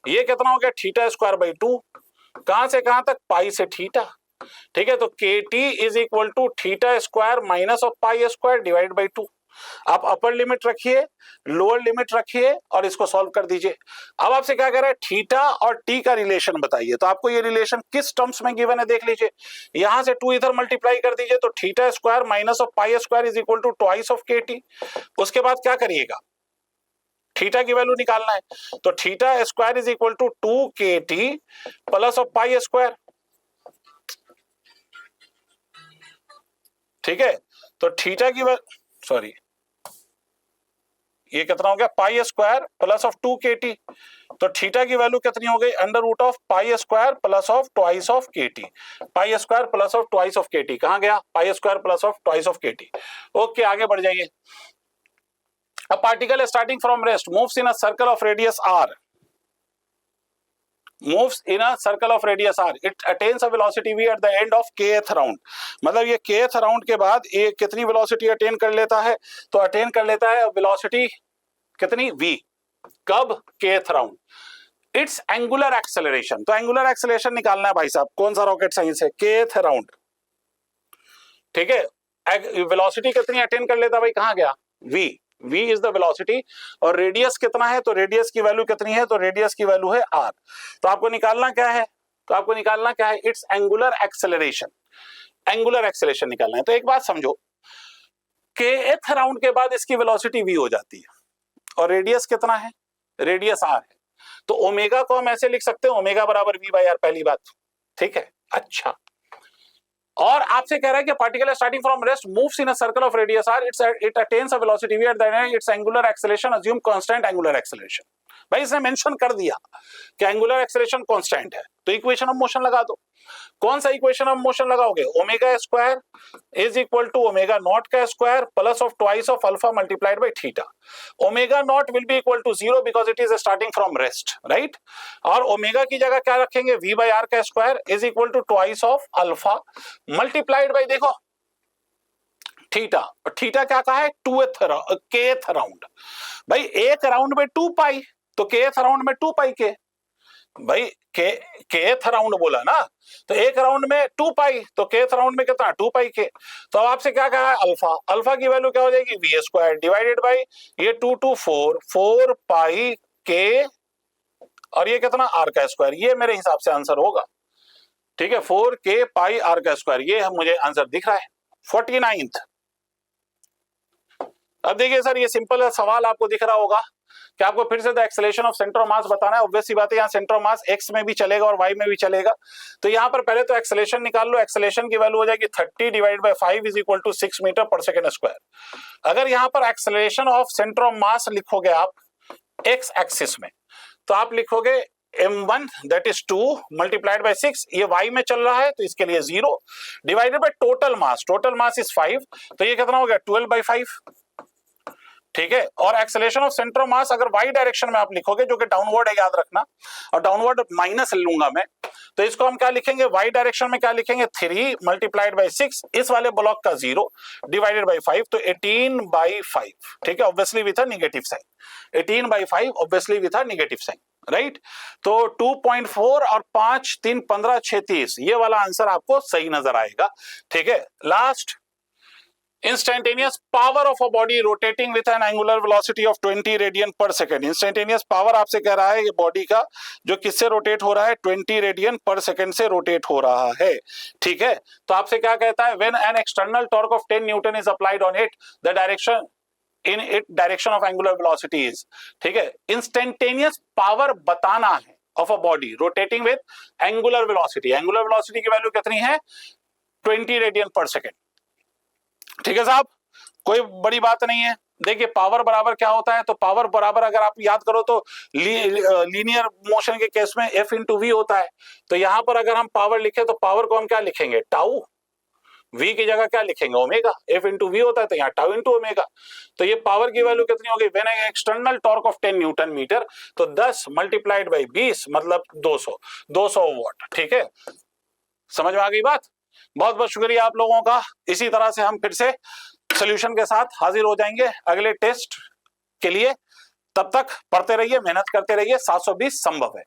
ये कितना हो गया थीटा स्क्वायर बाई 2. कहां से कहां तक, पाई से थीटा. ठीक है, तो kt is equal to theta square minus of pi square divide by 2. आप अपर लिमिट रखिए, लोअर लिमिट रखिए और इसको सॉल्व कर दीजिए. अब आपसे क्या कह रहा है, थीटा और टी का रिलेशन बताइए. तो आपको ये रिलेशन किस टर्म्स में गिवन है देख लीजिए. यहां से 2 इधर मल्टीप्लाई कर दीजिए तो theta square minus of pi square is equal to twice of K T. उसके बाद क्या करिएगा, थीटा की वैल्यू निकालना है, तो theta square is equal to 2kt plus of pi square. ठीक है, तो थीटा की सॉरी ये कितना हो गया, pi square plus of 2kt, तो थीटा की वैल्यू कितनी हो गई, under root of pi square plus of twice of kt। Pi square plus of twice of kt कहां गया, pi square plus of twice of kt। Okay, आगे बढ़ जाइए। A particle starting from rest moves in a circle of radius r. Moves in a circle of radius r. It attains a velocity v at the end of kth round. मतलब ये kth round के बाद ये कितनी velocity attain कर लेता है, तो attain कर लेता है velocity कितनी v, कब, kth round. Its angular acceleration, तो angular acceleration निकालना है भाई साहब, कौन सा रॉकेट साइंस है, kth round। ठीक है, velocity कितनी attain कर लेता है भाई, कहां गया, v, v is the velocity, और रेडियस कितना है, तो रेडियस की वैल्यू कितनी है, तो रेडियस की वैल्यू है r। तो आपको निकालना क्या है, तो आपको निकालना क्या है, it's angular acceleration, angular acceleration निकालना है। तो एक बात समझो, kth राउंड के बाद इसकी वेलोसिटी v हो जाती है, और रेडियस कितना है, रेडियस r है, तो ओमेगा को हम ऐसे लिख सकते हैं, ओमेगा बराबर v बाई r, पहली बात। ठीक है, अच्छा, और आपसे कह रहा है कि particle starting from rest moves in a circle of radius r, it attains a velocity v at the end it's angular acceleration assume constant angular acceleration. भाई इसने मेंशन कर दिया कि एंगुलर एक्सेलरेशन कांस्टेंट है, तो इक्वेशन ऑफ मोशन लगा दो। कौन सा इक्वेशन ऑफ मोशन लगाओगे, omega square is equal to omega naught का square plus of twice of alpha multiplied by theta. Omega naught will be equal to 0 because it is starting from rest, right. और omega की जगह क्या रखेंगे, v by r का square is equal to twice of alpha multiplied by, देखो theta, और theta क्या कहा है, kth राउंड। भाई एक राउंड में 2 पाई, तो kth राउंड में 2 पाई के, भाई kth राउंड बोला ना, तो एक राउंड में 2 पाई, तो kth राउंड में कितना, 2 पाई के। तो अब आपसे क्या कहा है, अल्फा, अल्फा की वैल्यू क्या हो जाएगी, v स्क्वायर डिवाइडेड बाई ये 2 to 4 पाई के, और ये कितना, r का स्क्वायर। ये मेरे हिसाब से आंसर होगा। ठीक है, 4k पाई r का स्क्वायर, ये मुझे आंसर दिख रहा है 49th। अब देखिए सर, ये सिंपल सवाल आपको दिख रहा होगा कि आपको फिर से the acceleration of centre of मास बताना है। ऑब्वियस सी बात है, यहाँ सेंटर ऑफ मास x में भी चलेगा और y में भी चलेगा। तो यहाँ पर पहले तो एक्सेलरेशन निकाल लो। एक्सेलरेशन की वैल्यू हो जाएगी 30 divide by 5 is equal to 6 metre पर सेकंड स्क्वायर। अगर यहाँ पर acceleration of centre of mass लिखोगे आप x एक्सिस में, तो आप लिखोगे m1 that is 2 multiplied by 6, ये y में चल रहा है तो इसके लिए 0 divided by total mass, total mass is 5, तो ये कितना हो गया 12 बाय 5। ठीक है, और एक्सेलरेशन ऑफ सेंटर ऑफ मास अगर y डायरेक्शन में आप लिखोगे, जो कि डाउनवर्ड है याद रखना, और डाउनवर्ड माइनस लूंगा मैं, तो इसको हम क्या लिखेंगे, y डायरेक्शन में क्या लिखेंगे, 3 मल्टीप्लाइड बाय 6, इस वाले ब्लॉक का 0 डिवाइडेड बाय 5, तो 18 बाय 5। ठीक है, obviously with a negative sign, 18 by 5 obviously with a negative sign, right. तो 2.4 और 5 3 15 6 30, ये वाला आंसर आपको सही नजर आएगा। ठीक है, last, instantaneous power of a body rotating with an angular velocity of 20 radian पर सेकंड। इंस्टेंटेनियस पावर आपसे कह रहा है ये बॉडी का जो किससे रोटेट हो रहा है, 20 रेडियन पर सेकंड से रोटेट हो रहा है। ठीक है, तो आपसे क्या कहता है, when an external torque of 10 Newton is applied on it, the direction in it direction of angular velocity is. ठीक है, इंस्टेंटेनियस पावर बताना है of a body rotating with angular velocity. Angular velocity की वैल्यू कितनी है, 20 radian पर second. ठीक है साहब, कोई बड़ी बात नहीं है। देखिए पावर बराबर क्या होता है, तो पावर बराबर अगर आप याद करो तो लीनियर मोशन के केस में F इंटू वी होता है। तो यहां पर अगर हम पावर लिखे तो पावर को हम क्या लिखेंगे, टाउ, v की जगह क्या लिखेंगे, ओमेगा। F इंटू वी होता है तो यहाँ टाउ इंटू ओमेगा। तो ये पावर की वैल्यू कितनी होगी, when external torque of 10 newton metre, तो 10 मल्टीप्लाइड बाई 20 मतलब 200 वॉट। ठीक है, समझ में आ गई बात। बहुत बहुत शुक्रिया आप लोगों का। इसी तरह से हम फिर से सॉल्यूशन के साथ हाजिर हो जाएंगे अगले टेस्ट के लिए। तब तक पढ़ते रहिए, मेहनत करते रहिए, 720 संभव है।